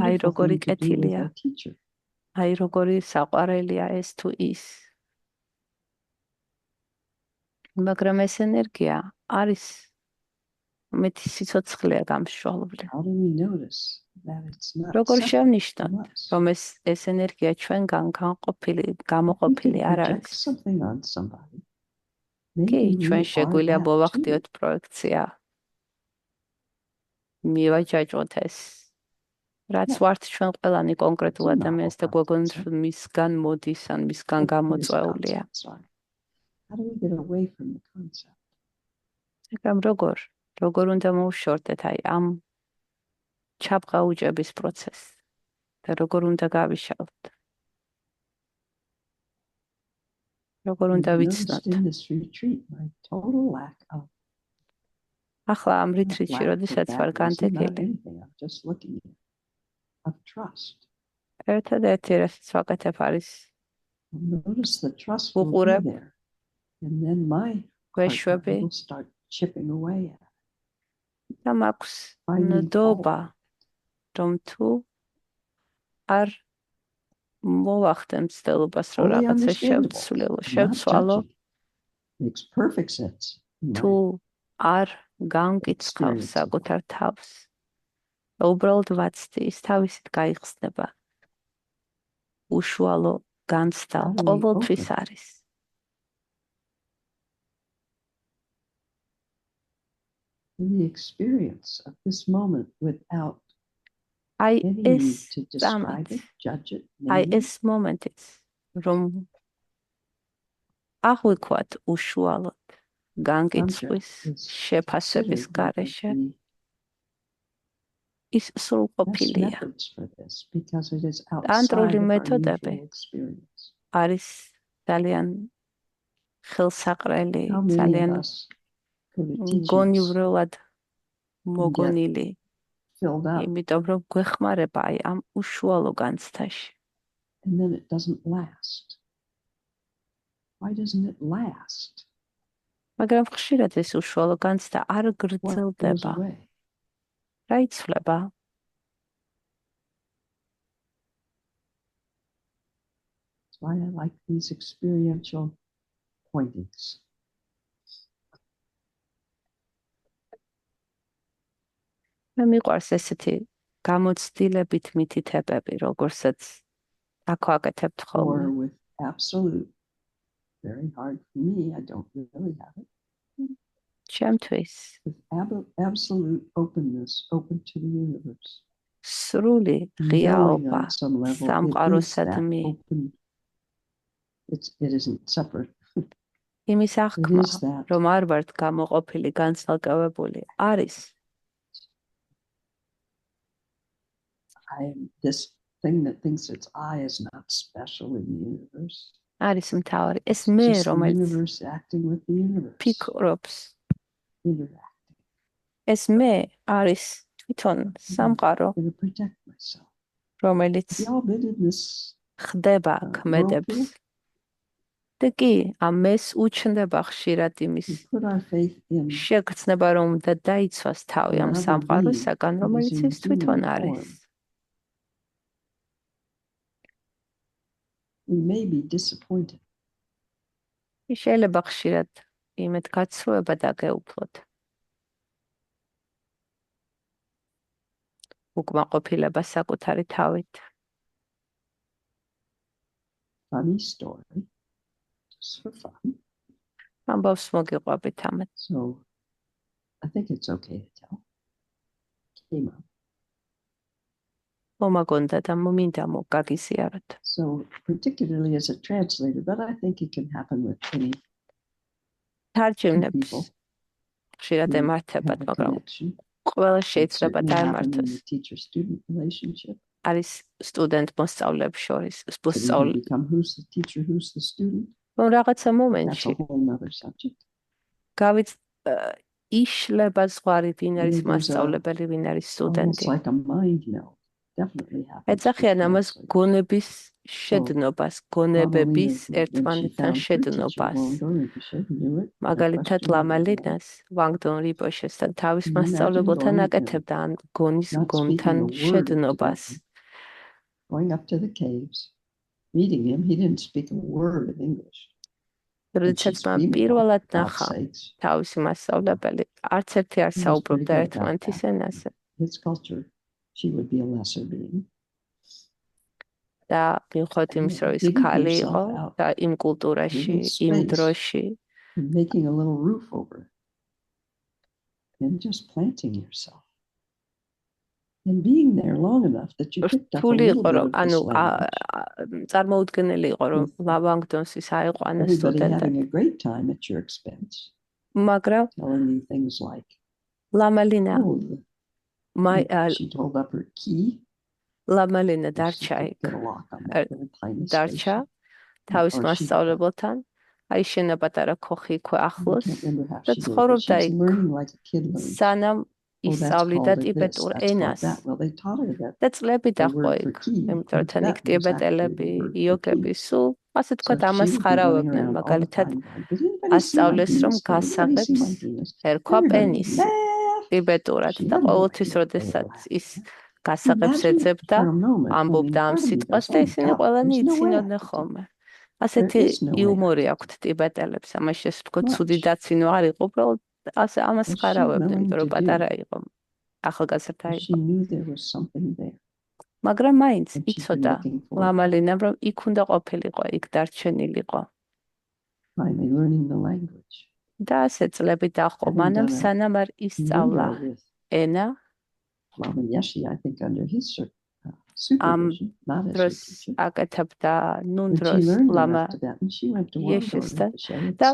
აი როგორი კეთილია. აი როგორი საყვარელია ეს თუ ის. მაგრამ ეს ენერგია არის მეტი სიცოცხლეა გამშვალული. როგორ შევნიშნოთ, რომ ეს ენერგია ჩვენგან გამოყოფილი არ არის. კი, ჩვენ შეგვიძლია მოვახდიოთ პროექცია. მივაჯაჭვოთ ეს. რაც ვართ ჩვენ ყველანი კონკრეტულ ადამიანს და გვეგონთ მისგან მოდის ან მისგან გამოწვეულია. მაგრამ როგორ უნდა მოვშორდეთ აი ამ ჩაბღაუჭების პროცესს და როგორ უნდა გავიშალოთ. როგორ უნდა ვიცნოთ. ახლა ამ რიტრიტში, როდესაც ვარ განდეგილი, of trust. ერთადერთი რასაც ვაკეთებ არის notice the trust will be there. And then my heart will start chipping away at it. და მაქვს ნდობა, რომ თუ არ მოვახდენ მცდელობას, რომ რაღაცა შევცვალო, makes perfect sense. თუ არ გამკითხავს საკუთარ თავს, უბრალოდ ვაცდი, ის თავისით გაიხსნება. უშუალო განცდა ყოველთვის არის. The experience of this moment without აი any ეს need to describe it, judge it, აი name it. ეს მომენტიც, რომ აღვიქვათ უშუალოდ განკიცხვის შეფასების გარეშე, ის სრულყოფილია. ტანტრული მეთოდები არის ძალიან ხელსაყრელი, ძალიან გონივრულად მოგონილი, იმიტომ რომ გვეხმარება აი ამ უშუალო განცდაში. And then it doesn't last. Why doesn't it last? მაგრამ ხშირად ეს უშუალო განცდა არ გრძელდება. რა იცვლება? That's why I like these experiential pointings. მე მიყვარს ესეთი გამოცდილებით მითითებები, როგორცაც აქ ვაკეთებთ ხოლმე. Or with absolute, very hard for me, I don't really have it. ჩემთვის With absolute openness, open to the universe. სრული ღიაობა სამყაროსადმი. It isn't separate. იმის აღქმა, რომ არ ვართ გამოყოფილი, განცალკევებული, არის. This thing that thinks it's I is not special in the universe. არის მთავარი. ეს მე, რომელიც ფიქრობს. ეს მე არის თვითონ სამყარო, რომელიც ხდება ქმედებს. და კი, ამ მეს უჩნდება ხშირად იმის შეგრძნება, რომ უნდა დაიცვას თავი ამ სამყაროსაგან, რომელიც ის თვითონ არის. We may be disappointed. შეიძლება ხშირად იმედ გაცრუება დაგეუფლოთ. უკმაყოფილება საკუთარი თავით. Funny story. Just for fun. ამბავს მოგიყვებით ამით. So, I think it's okay to tell. Came up. მომაგონდა და მომინდა მოგაგიზიაროთ. So, particularly as a translator, but I think it can happen with any თარჯიმნებს ხშირად ემართებათ, მაგრამ ყველა შეიძლება დაემართოს. არის სტუდენტ-მოსწავლეებს შორის, რომ რაღაცა მომენტში იშლება ზღვარი, ვინ არის მასწავლებელი, ვინ არის სტუდენტი. ეძახიან ამას გონების შედნობას, გონებების ერთმანეთთან შედნობას. მაგალითად ლამალინას ვანგდონ რიპოშესთან თავის მასწავლებელთან აკეთებდა ან გონის გონთან შედნობას. Going up to the caves, meeting him, he didn't speak a word of English. როდესაც მან პირველად ნახა თავისი მასწავლებელი, არც ერთი არ საუბრობდა ერთმანეთის ენაზე. His culture, she would be a lesser being. და მიუხედავად იმის, რომ ის ქალი იყო და იმ კულტურაში, იმ დროში, making a little roof over it and just planting yourself and being there long enough that you picked up a little bit of this language. წარმოუდგენელი იყო, რომ ლავანგდონს ის აიყვანა სტუდენტად. Having a great time at your expense. მაგრამ telling you things like ლამალინა she told up her key. ლამალინა დარჩა თავის მასწავლებელთან, აიშენა პატარა ქოხი იქვე ახლოს და ცხოვრობდა იქ, სანამ ისწავლიდა ტიბეტურ ენას და წლები დაჰყო იქ, იმიტომ რომ თან იქ ტიბეტელები, იოგები სულ ასე თქვათ ამას ხარავებდნენ, მაგალითად ასწავლეს, რომ გასაღებს ერქვა პენისი ტიბეტურად და ყოველთვის როდესაც ის გასაღებს ეძებდა, ამბობდა ამ სიტყვას და ისინი ყველანი იცინოდნენ ხოლმე. ასეთი იუმორი აქვთ ტიბეტელებს, ამაში ასე ვთქვათ, ცუდი დაცინვა არ იყო, უბრალოდ ასე ამას ხარავებდნენ, იმიტომ რომ პატარა იყო. ახალგაზრდა იყო. მაგრამ მაინც იცოდა ლამალინამ, რომ იქ უნდა ყოფილიყო, იქ დარჩენილიყო. და ასე წლები დაჰყო მანამ, სანამ არ ისწავლა ენა. ამ დროს აკეთებდა ნუნდროს ლამა იეშესთან და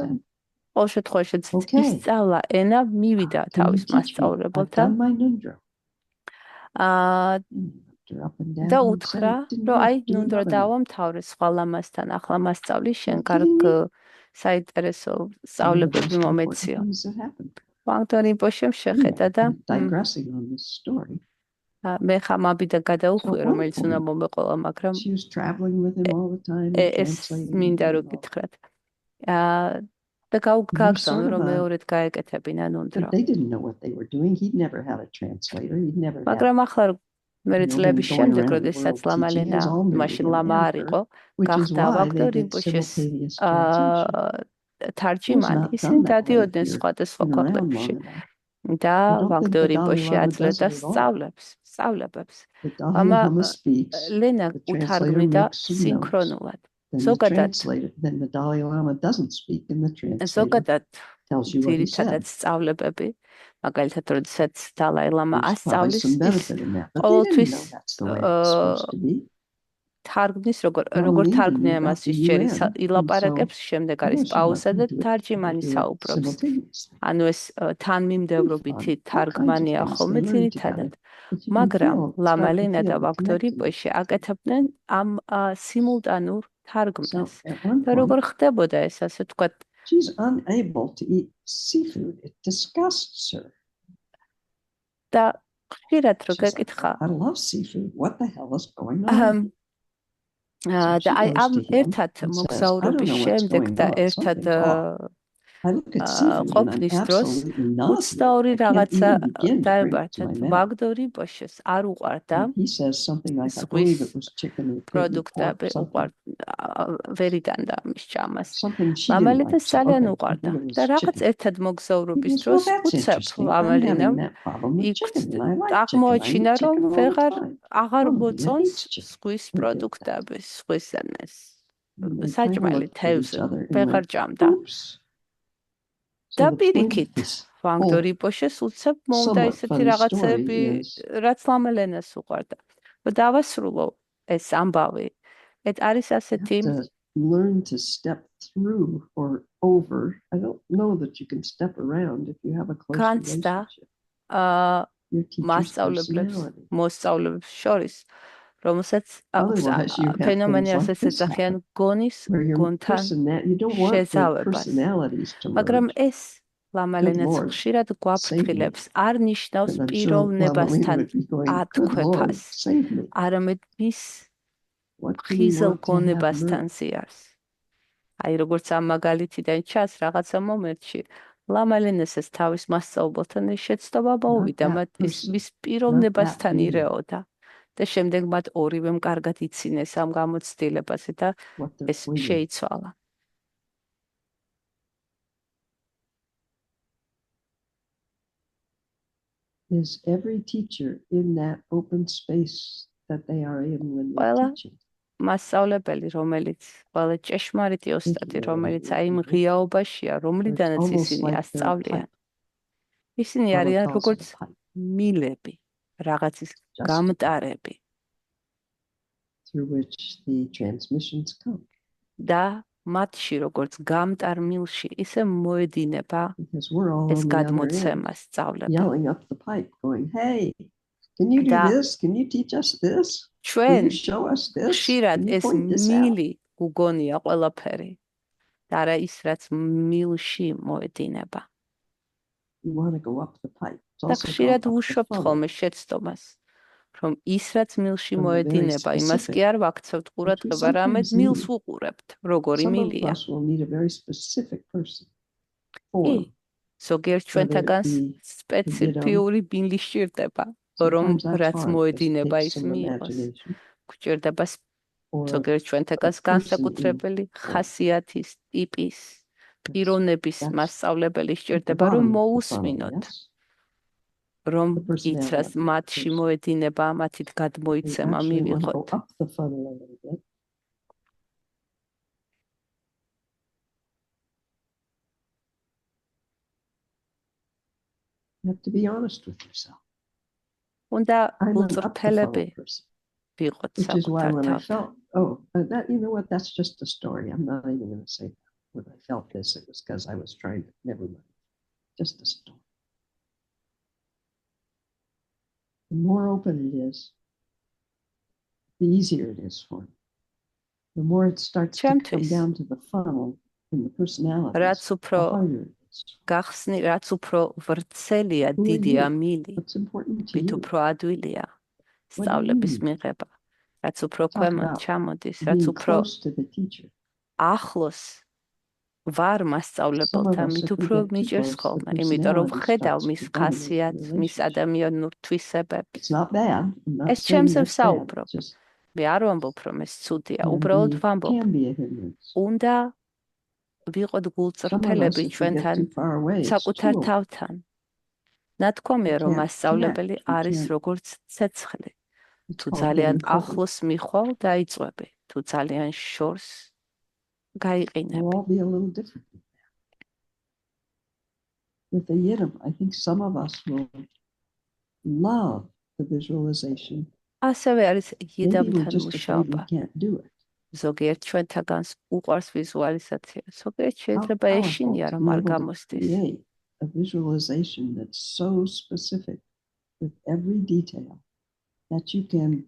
ყოველ შემთხვევაში ისწავლა ენა, მივიდა თავის მასწავლებელთან და უთხრა, რომ აი ნუნდრო დავამთავრე სხვა ლამასთან, ახლა მასწავლი შენ, კარგ საინტერესო სწავლებები მომეციო. ვანგტონ რინპოშემ შეხედა და მე ხამაბიდა გადაუხვია, რომელიც უნდა მომეყოლა, მაგრამ ეს მინდა რომ გითხრათ. და გააგზავნა, რომ მეორედ გაეკეთებინა ნუნდრო. მაგრამ ახლა მერე წლების შემდეგ, როდესაც ლამალინა მაშინ ლამა არ იყო, გახდა ვანგტონ რინპოშეს თარჯიმანი, ისინი დადიოდნენ სხვადასხვა ქვეყნებში. და ვანგტონ რინპოშე აძლევდა სწავლებებს. ამა ლენა უთარგმნიდა სინქრონულად. ზოგადად ძირითადად სწავლებები, მაგალითად, როდესაც დალაი ლამა ასწავლის, ყოველთვის თარგმნის, როგორ თარგმნია მას ის ჯერ ილაპარაკებს, შემდეგ არის პაუზა და თარჯიმანი საუბრობს. ანუ ეს თანმიმდევრობითი თარგმანია ხოლმე ძირითადად. მაგრამ ლამალინა და ვანგტონ რინპოშე აკეთებდნენ ამ სიმულტანურ თარგმნას. და როგორ ხდებოდა ეს, ასე ვთქვათ, და ხშირად რო გეკითხა და აი ამ ერთად მოგზაურობის შემდეგ და ერთად ყოფნის დროს 22 რაღაცა დაემართათ. ვანგტონ რინპოშეს არ უყვარდა ზღვის პროდუქტები, ვერიდან და ამის ჭამას. ლამალინას ძალიან უყვარდა და რაღაც ერთად მოგზაურობის დროს უცებ ლამალინამ იქ აღმოაჩინა, რომ აღარ მოწონს ზღვის პროდუქტები, ზღვის საჭმელი თევზი ვეღარ ჭამდა. და პირიქით, ვანგტონ რინპოშეს უცებ მოუნდა ისეთი რაღაცები, რაც ლამალინას უყვარდა. დავასრულო ეს ამბავი. არის ასეთი განცდა მოსწავლებლებს შორის, რომელსაც ფენომენი ასეც ეძახიან გონის გონთან შეზავებას. მაგრამ ეს ლამალინაც ხშირად გვაფრთხილებს, არ ნიშნავს პიროვნებასთან ათქვეფას, არამედ მის ხიზელ გონებასთან ზიარს. აი როგორც ამ მაგალითიდან ჩანს, რაღაცა მომენტში ლამალინას თავის მასწავლებელთან შეცდომა მოუვიდა, მათ მის პიროვნებასთან ირეოდა. და შემდეგ მათ ორივემ კარგად იცინეს ამ გამოცდილებაზე და ეს შეიცვალა. Is every teacher in that open space that they are in when they're teaching? მასწავლებელი, რომელიც ყველა ჭეშმარიტი ოსტატი, რომელიც აი იმ ღიაობაშია, რომლიდანაც ისინი ასწავლიან. ისინი არიან როგორც მილები. რაღაცის გამტარები. და მათში როგორც გამტარ მილში ისე მოედინება ეს გადმოცემა სწავლება. ჩვენ ხშირად ეს მილი გუგონია ყველაფერი და არა ის რაც მილში მოედინება. და ხშირად ვუშვებთ ხოლმე შეცდომას, რომ ის რაც მილში მოედინება, იმას კი არ ვაქცევთ ყურადღება, არამედ მილს ვუყურებთ, როგორი მილია. ზოგიერთ ჩვენთაგან სპეციფიური მილი სჭირდება, რომ რაც მოედინება ის მიიღოს. გვჭირდება ზოგიერთ ჩვენთაგან განსაკუთრებელი ხასიათის, ტიპის, პიროვნების მასწავლებელი სჭირდება, რომ მოусმინოთ. რომ იცრას მათში მოედინება, მათით გადმოიცემა მივიღოთ. You have to be honest with yourself. უნდა უწრფელები ვიყოთ საკუთარ თავთან. You know what, that's just a story. I'm not even going to say that. When I felt this, it was because I was trying to, never mind. Just a story. The more open it is, the easier it is for me. The more it starts to come down to the funnel and the personality, the harder it is. გახსნი, რაც უფრო ვრცელია, დიდია მილი, ვით უფრო ადვილია სწავლების მიღება, რაც უფრო ქვემოთ ჩამოდის, რაც უფრო ახლოს ვარ მასწავლებელთან, მით უფრო მიჭირს ხოლმე, იმიტომ რომ ვხედავ მის ხასიათს, მის ადამიანურ თვისებებს. ეს ჩემს ვსაუბრობ. მე არ ვამბობ, რომ ეს ცუდია, უბრალოდ ვამბობ. უნდა ვიყოთ გულწრფელები ჩვენთან საკუთარ თავთან. ნათქვამია, რომ მასწავლებელი არის როგორც ცეცხლი. თუ ძალიან ახლოს მიხვალ, დაიწვევი. თუ ძალიან შორს გაიყინები. With the Yidam, I think some of us will love the visualization. ასევე არის იდამთან მუშაობა. ზოგიერთ ჩვენთაგანს უყვარს ვიზუალიზაცია, ზოგიერთ შეიძლება ეშინია, რომ არ გამოსდის. A visualization that's so specific with every detail that you can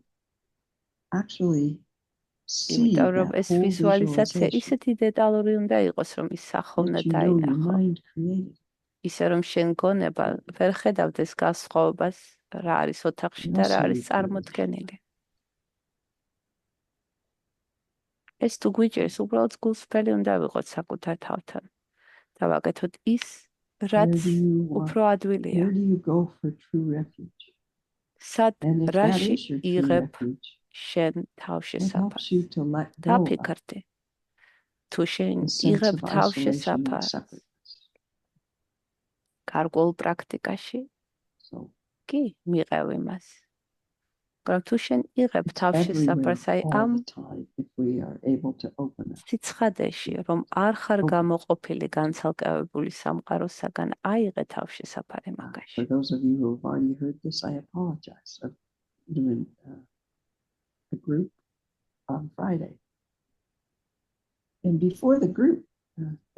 actually see that ეს ვიზუალიზაცია ისეთი დეტალური უნდა იყოს, რომ ის სახოვნად დაინახო. ისე რომ შენ გონება ვერ ხედავდეს განსხვავებას, რა არის ოთახში და რა არის წარმოდგენილი. ეს თუ გვიჭირს, უბრალოდ გულსფრელი უნდა ვიყოთ საკუთარ თავთან. და ვაკეთოთ ის, რაც უფრო ადვილია. სად რაში იღებ შენ თავშესაფარს? დაფიქრდი. თუ შენ იღებ თავშესაფარს გარკვეულ პრაქტიკაში, კი, მიყევ იმას. მაგრამ თუ შენ იღებ თავშესაფარს, აი ამ სიცხადეში, რომ არ ხარ გამოყოფილი განცალკევებული სამყაროსაგან, აიღე თავშესაფარი მაგაში. For those of you who have already heard this, I apologize. I'm doing a group on Friday. And before the group,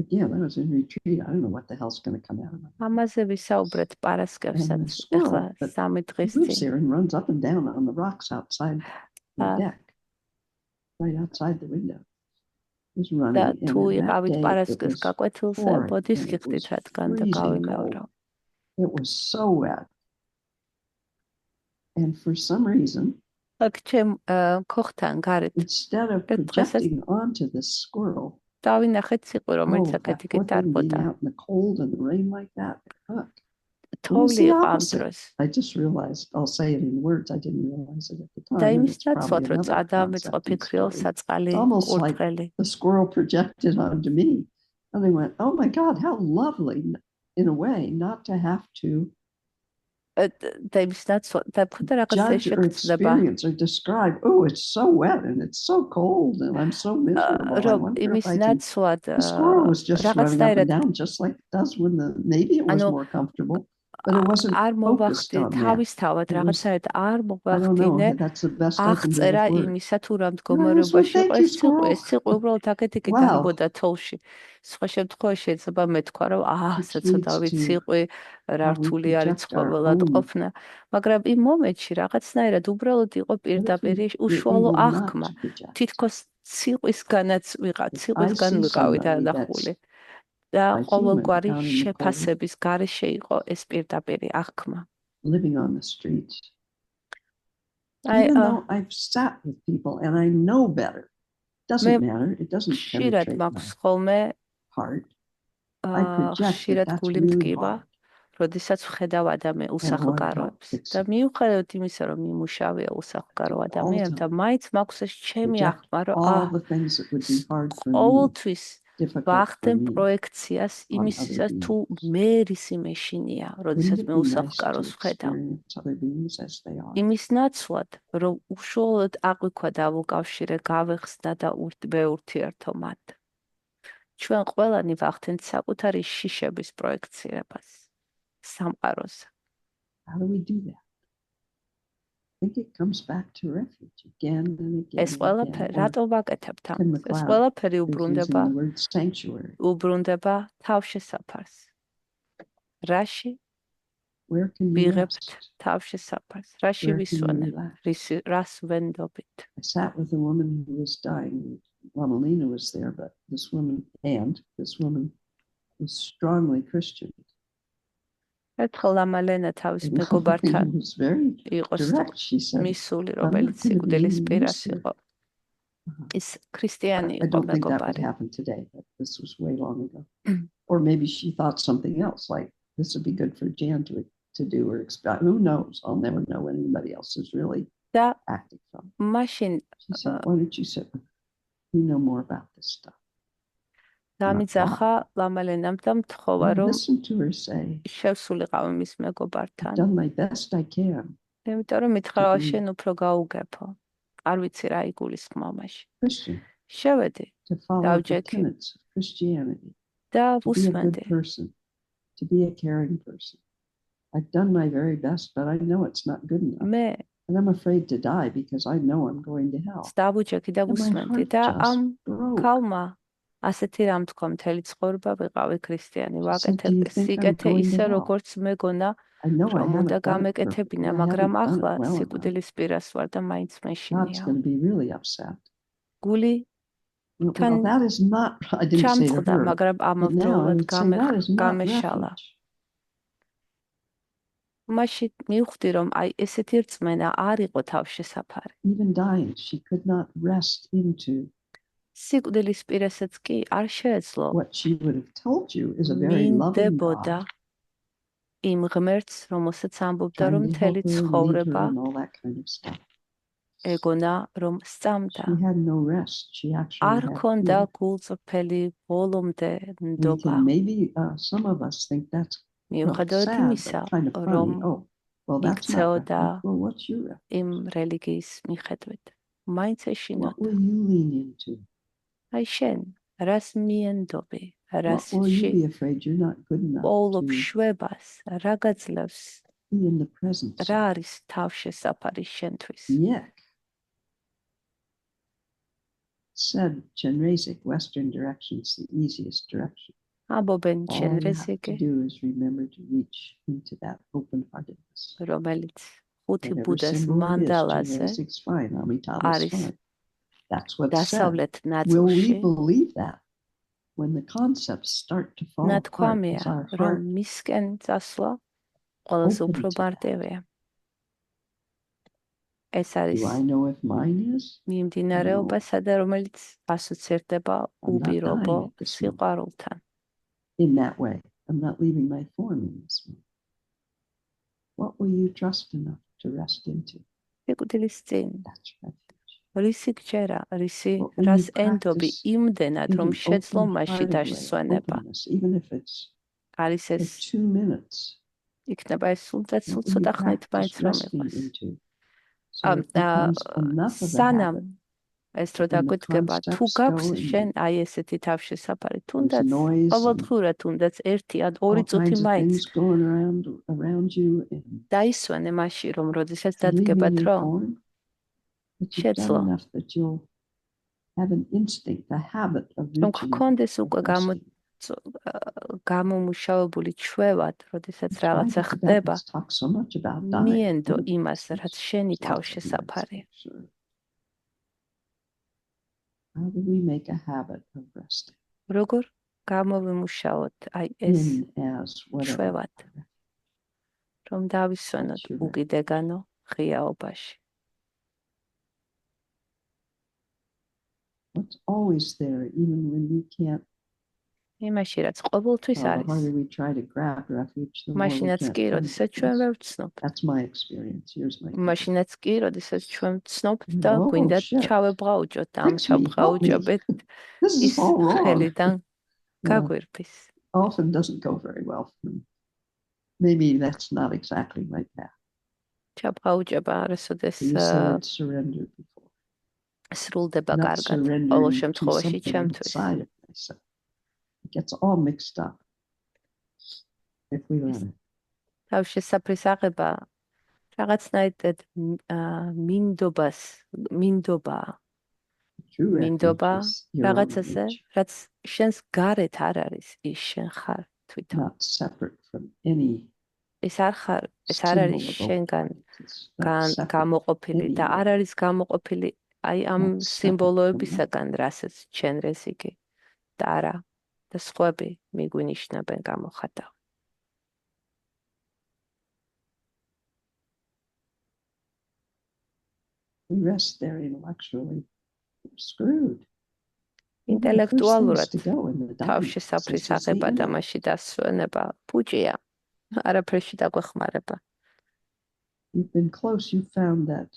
again, I was in retreat. I don't know what the hell's going to come out of it. ამაზე ვისაუბრეთ პარასკევსაც, ახლა 3 დღის წინ. And runs up and down on the rocks outside the deck, right outside the window. He's running. და თუ იყავით პარასკევს გაკვეთილზე, ბოდიშს გიხდით, რადგან და გავიმეორო. It was so wet. And for some reason, instead of projecting onto the squirrel, დავინახეთ ციყვი, რომელიც აქეთ-იქით დარბოდა. თოვლი იყო ამ დროს. I just realized, I'll say it in words, I didn't realize it at the time. და იმის ნაცვლად, რომ წადამეწყო ფიქრიო საწყალი ყურტყელი. The squirrel projected onto me. And they went, oh my God, how lovely, in a way, not to have to judge or experience or describe, oh, it's so wet and it's so cold and I'm so miserable. I wonder if I can... The squirrel was just running up and down just like it does when maybe it was more comfortable, but it wasn't focused on that. I don't know, that's the best I can do with words. სხვა შემთხვევაში შეიძლება მეთქვა, რომ საცოდავი ციყვი, რა რთული არის ცხოველად ყოფნა, მაგრამ იმ მომენტში რაღაცნაირად უბრალოდ იყო პირდაპირ უშუალო აღქმა. თითქოს ციყვისგანაც ვიყავი დანახული. და ყოველგვარი შეფასების გარეშე იყო ეს პირდაპირი აღქმა. Living on the streets. Even though I've sat with people and I know better. Doesn't matter. It doesn't penetrate my heart. I project that through the heart. როდესაც ვხედავ ადამიან უსახლკაროებს და მიუხედავად იმისა, რომ იმუშავია უსახლკარო ადამიანთა, მაინც მაქვს ეს ჩემი აღქმა, რომ ყოველთვის ვახდენ პროექციას იმისათვის თუ მე რისი მეშინია, როდესაც მე უსაფკაროს ვხედავ. იმის ნაცვლად, რომ უშუალოდ აღვიქვა დავუკავშირე, გავეხსნა და ვეურთიერთო მათ. ჩვენ ყველანი ვახდენთ საკუთარი შიშების პროექცირებას სამყაროზე. How do we do that? I think it comes back to refuge again and again. ეს ყველაფერი რატო ვაკეთებთ ამას? ეს ყველაფერი უბრუნდება თავშესაფარს. რაში ვიღებთ თავშესაფარს? რაში ვისვენებთ? რას ვენდობით? I sat with a woman who was dying. Lamalina was there, but this woman was strongly Christian. ერთხელ ლამალენა თავის მეგობართან იყო მისული, რომელიც სიკვდილის პირას იყო. ის ქრისტიანი იყო მეგობარი. Or maybe she thought something else, like this would be good for Jan to do or expect. Who knows? I'll never know when anybody else is really acting from. She said, why don't you sit with me? You know more about this stuff. დამიძახა ლამალენამ და მთხოვა, რომ შევსულიყავ მის მეგობართან. იმიტომ რომ მითხრა, შენ უფრო გაუგებო. არ ვიცი რა იგულისხმო მაშინ. შევედი, დავჯექი და ვუსმენდი. To be a caring person. I've done my very best, but I know it's not good enough. And I'm afraid to die because I know I'm going to hell. დავჯექი და ვუსმენდი და ამ ქალმა ასეთი რამ თქვა, მთელი ცხოვრება ვიყავი ქრისტიანი, ვაკეთებ სიკეთე ისე როგორც მეგონა, რომ უნდა გამეკეთებინა, მაგრამ ახლა სიკვდილის პირას ვარ და მაინც მეშინია. გული ჩამწყდა, მაგრამ ამავდროულად გამეშალა. მაშინ მივხვდი, რომ აი ესეთი რწმენა არ იყო თავშესაფარი. სიკვდილის პირასაც კი არ შეეძლო მინდებოდა იმ ღმერთს, რომელსაც ამბობდა, რომ მთელი ცხოვრება ეგონა, რომ სწამდა. არ ქონდა გულწრფელი ბოლომდე ნდობა. მიუხედავად იმისა, რომ იქცეოდა იმ რელიგიის მიხედვით. მაინც ეშინოდა. აი შენ, რას მიენდობი, რასში პოულობ შვებას, რა გაძლევს, რა არის თავშესაფარი შენთვის. Said Chenrezig, Western direction's the easiest direction. ამბობენ ჩენრეზიგი, რომელიც ხუთი ბუდას მანდალაზე არის დასავლეთ ნაწილში. ნათქვამია, რომ მისკენ წასვლა ყველაზე უფრო მარტივია. ეს არის მიმდინარეობა, რომელიც ასოცირდება უპირობო სიყვარულთან. In that way, I'm not leaving my form in this way. What will you trust enough to rest into? სიკვდილის წინ რისი გჯერა, რისი რას ენდობი იმდენად, რომ შეძლო მასში დასვენება. არის ეს 2 minutes. იქნება ეს სულაც ცოტა ხნით მაინც რომ იყოს. სანამ ეს რო დაგვიდგება, თუ გაქვს შენ აი ესეთი თავშესაფარი, თუნდაც ყოველდღურად, თუნდაც 1 ან 2 წუთი მაინც დაისვენე მასში, რომ როდესაც დადგება დრო, შეძლო. რომ გქონდეს უკვე გამომუშავებული ჩვევად, როდესაც რაღაცა ხდება, მიენდო იმას, რაც შენი თავშესაფარია. How do we make a habit of resting? როგორ გამოვიმუშავოთ აი ეს ჩვევად, რომ დავისვენოთ უკიდეგანო ღიაობაში. What's always there, even when we can't. იმაში, რაც ყოველთვის არის. მაშინაც კი, როდესაც ჩვენ ვერ ვცნობ. მაშინაც კი, როდესაც ჩვენ ვცნობთ და გვინდა ჩავებღაუჭოთ, ამ ჩავბღაუჭობთ ის ხელიდან გაგვირფის. Often doesn't go very well for me. Maybe that's not exactly my path. ჩაფაუჭება არასოდეს surrender before. სრულდება კარგად ყოველ შემთხვევაში ჩემთვის. It gets all mixed up if we learn it. თავშესაფრის აღება რაღაცნაირად მინდობა რაღაცაზე, რაც შენს გარეთ არ არის, ის შენ ხარ თვითონ. Not separate from any. ეს არ არის შენგან გამოყოფილი და არ არის გამოყოფილი აი ამ სიმბოლოებისაგან, რასაც ჩვენ რეზიგი და არა და სხვები მიგვინიშნებენ გამოხატავ. We rest there intellectually. Screwed. ინტელექტუალურად თავშესაფრის აღება და მასში დასვენება პუჭია. არაფერში დაგვეხმარება. You've been close, you found that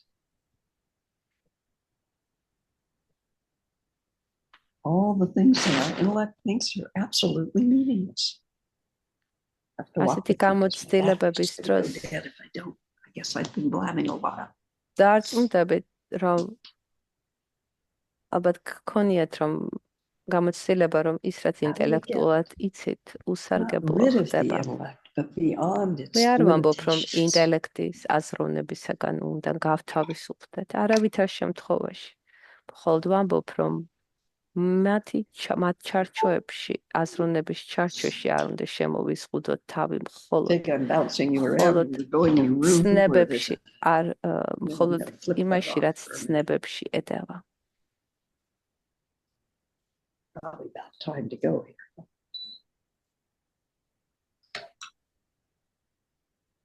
all the things that our intellect thinks are absolutely meaningless. ასეთი გამოცდილებების დროს I guess I've been blabbing a lot. დარწმუნდებით, რომ ალბათ გქონიათ რომ გამოცდილება რომ ის რაც ინტელექტუალურად იცით, უსარგებლო ხდება. მე არ ვამბობ, რომ ინტელექტის აზროვნებისაგან უნდა გავთავისუფლდეთ, არავითარ შემთხვევაში. მხოლოდ ვამბობ, რომ მათ ჩარჩოებში, აზროვნების ჩარჩოში არ უნდა შემოვიზღუდოთ თავი მხოლოდ ცნებებში, არ მხოლოდ იმაში, რაც ცნებებში ედევა. Probably about time to go here.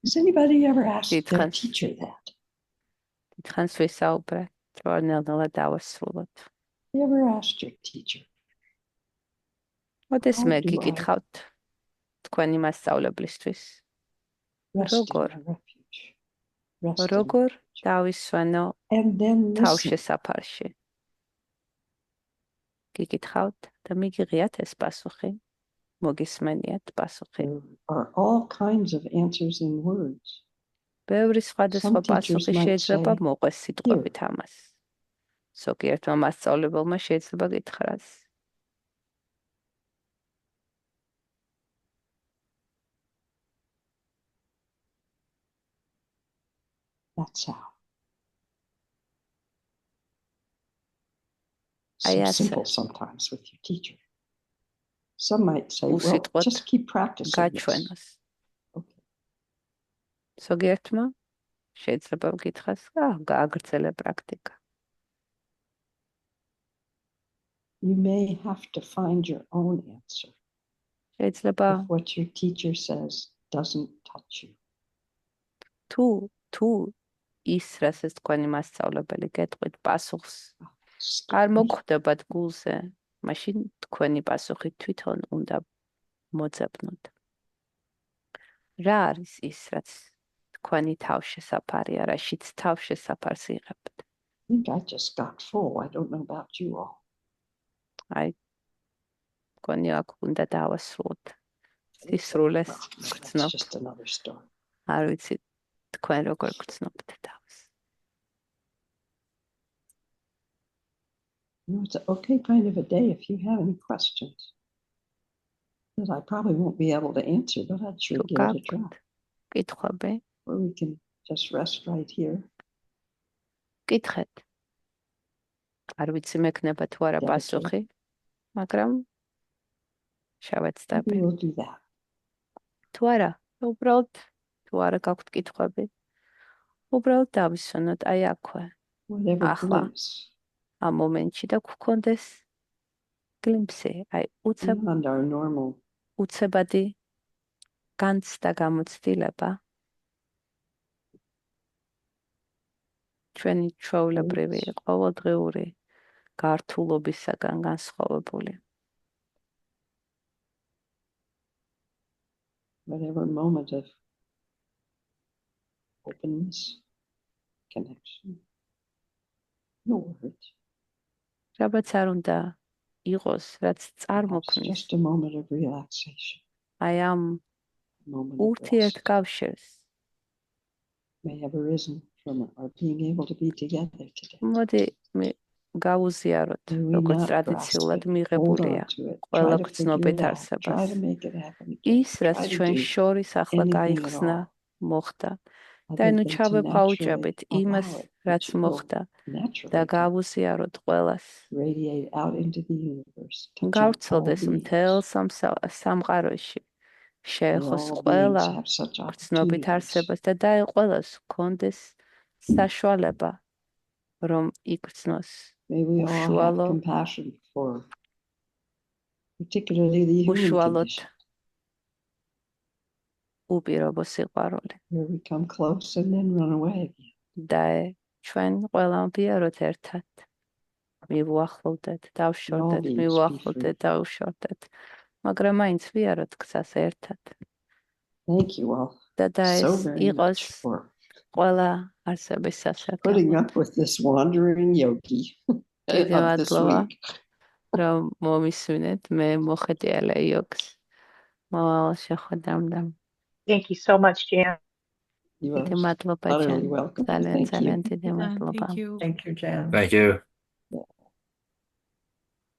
Has anybody ever asked their teacher that? Დიდხანს ვისაუბრე, რომ ნელ-ნელა დავასრულოთ. You ever asked your teacher? მოდეს მე გიკითხავთ თქვენი მასწავლებლისთვის. როგორ დავისვენო თავშესაფარში? გიკითხავთ და მიგიღიათ ეს პასუხი. მოგისმენიათ პასუხი. Are all kinds of answers in words. ბევრი სხვადასხვა პასუხი შეიძლება მოყვეს სიტყვებით ამას. ზოგიერთმა მასწავლებელმა შეიძლება გითხრას. That's how. So simple sometimes with your teacher. Some might say, well, just keep practicing this. Okay. ზოგიერთმა შეიძლება გითხრას, გააგრძელე პრაქტიკა. You may have to find your own answer. შეიძლება if what your teacher says doesn't touch you. თუ ის რასაც თქვენი მასწავლებელი გეტყვით პასუხს არ მოგხვდებათ გულზე, მაშინ თქვენი პასუხი თვითონ უნდა მოძებნოთ. რა არის ის, რაც თქვენი თავშესაფარია, რაშიც თავშესაფარს იღებთ? I just got full. I don't know about you all. აი, თქვენი აქ უნდა დავასრულოთ. სისრულეს გრძნობ. Just another story. არ ვიცი თქვენ როგორ გრძნობთ თავს. It's an okay kind of a day if you have any questions that I probably won't be able to answer, but I'd sure give it a try. კითხვები? Or we can just rest right here. კითხეთ. არ ვიცი მექნება თუ არა პასუხი, მაგრამ შევეცდები. We will do that. თუ არა, უბრალოდ თუ არა გაქვთ კითხვები, უბრალოდ დავისვენოთ აი აქვე. ახლა. ამ მომენტში და გქონდეს გლიმპსი, აი უცებადი განცდა გამოცდილება ჩვენი ჩვეულებრივი ყოველდღიური გართულობისაგან განსხვავებული. Whatever moment of openness, connection, no words. Rabats არ უნდა იყოს, რაც წარმოქმნის Just a moment of relaxation, აი ამ a moment of rest ურთიერთკავშირს. may have arisen from our being able to be together today. მოდი გავუზიაროთ, May we როგორც not grasp ტრადიციულად it, hold მიღებულია on to it, ყველა try to figure გრძნობით it out, არსებას. try to make it happen again, ის, რაც try to ჩვენ do შორის ახლა anything at გაიხსნა, all, მოხდა. და other ნუ than to ჩავეფაუჭებით naturally იმას, allow it, რაც which will მოხდა და naturally გავუზიაროთ ყველას. radiate out into the universe, touching all გავრცელდეს beings. მთელ სამყაროში. შეეხოს May all ყველა beings have such გრძნობით opportunities. არსებას და დაე ყველას ჰქონდეს საშუალება, რომ იგრძნოს May we all have უშუალო compassion for particularly the human უშუალოდ condition, უპირობო სიყვარული. where we come close and then run away again. და ჩვენ ყველამ ვიაროთ ერთად. მივუახლოვდეთ, დავშორდეთ, beings be მივუახლოვდეთ, free. დავშორდეთ. მაგრამ მაინც ვიაროთ გზას ერთად. Thank you all და so ეს very იყოს much for ყველა არსების putting სასარგებლო. up with this wandering yogi დიდი of this მადლობა, week. რომ მომისმინეთ, მე მოხეტიალე იოგს. მოვალ შეხვედრამდე. Thank you so much, Jan. You are დიდი მადლობა, utterly Jan. welcome. ძალიან Thank you. ძალიან დიდი Dan, მადლობა. thank you. Thank you, Jan. Thank you.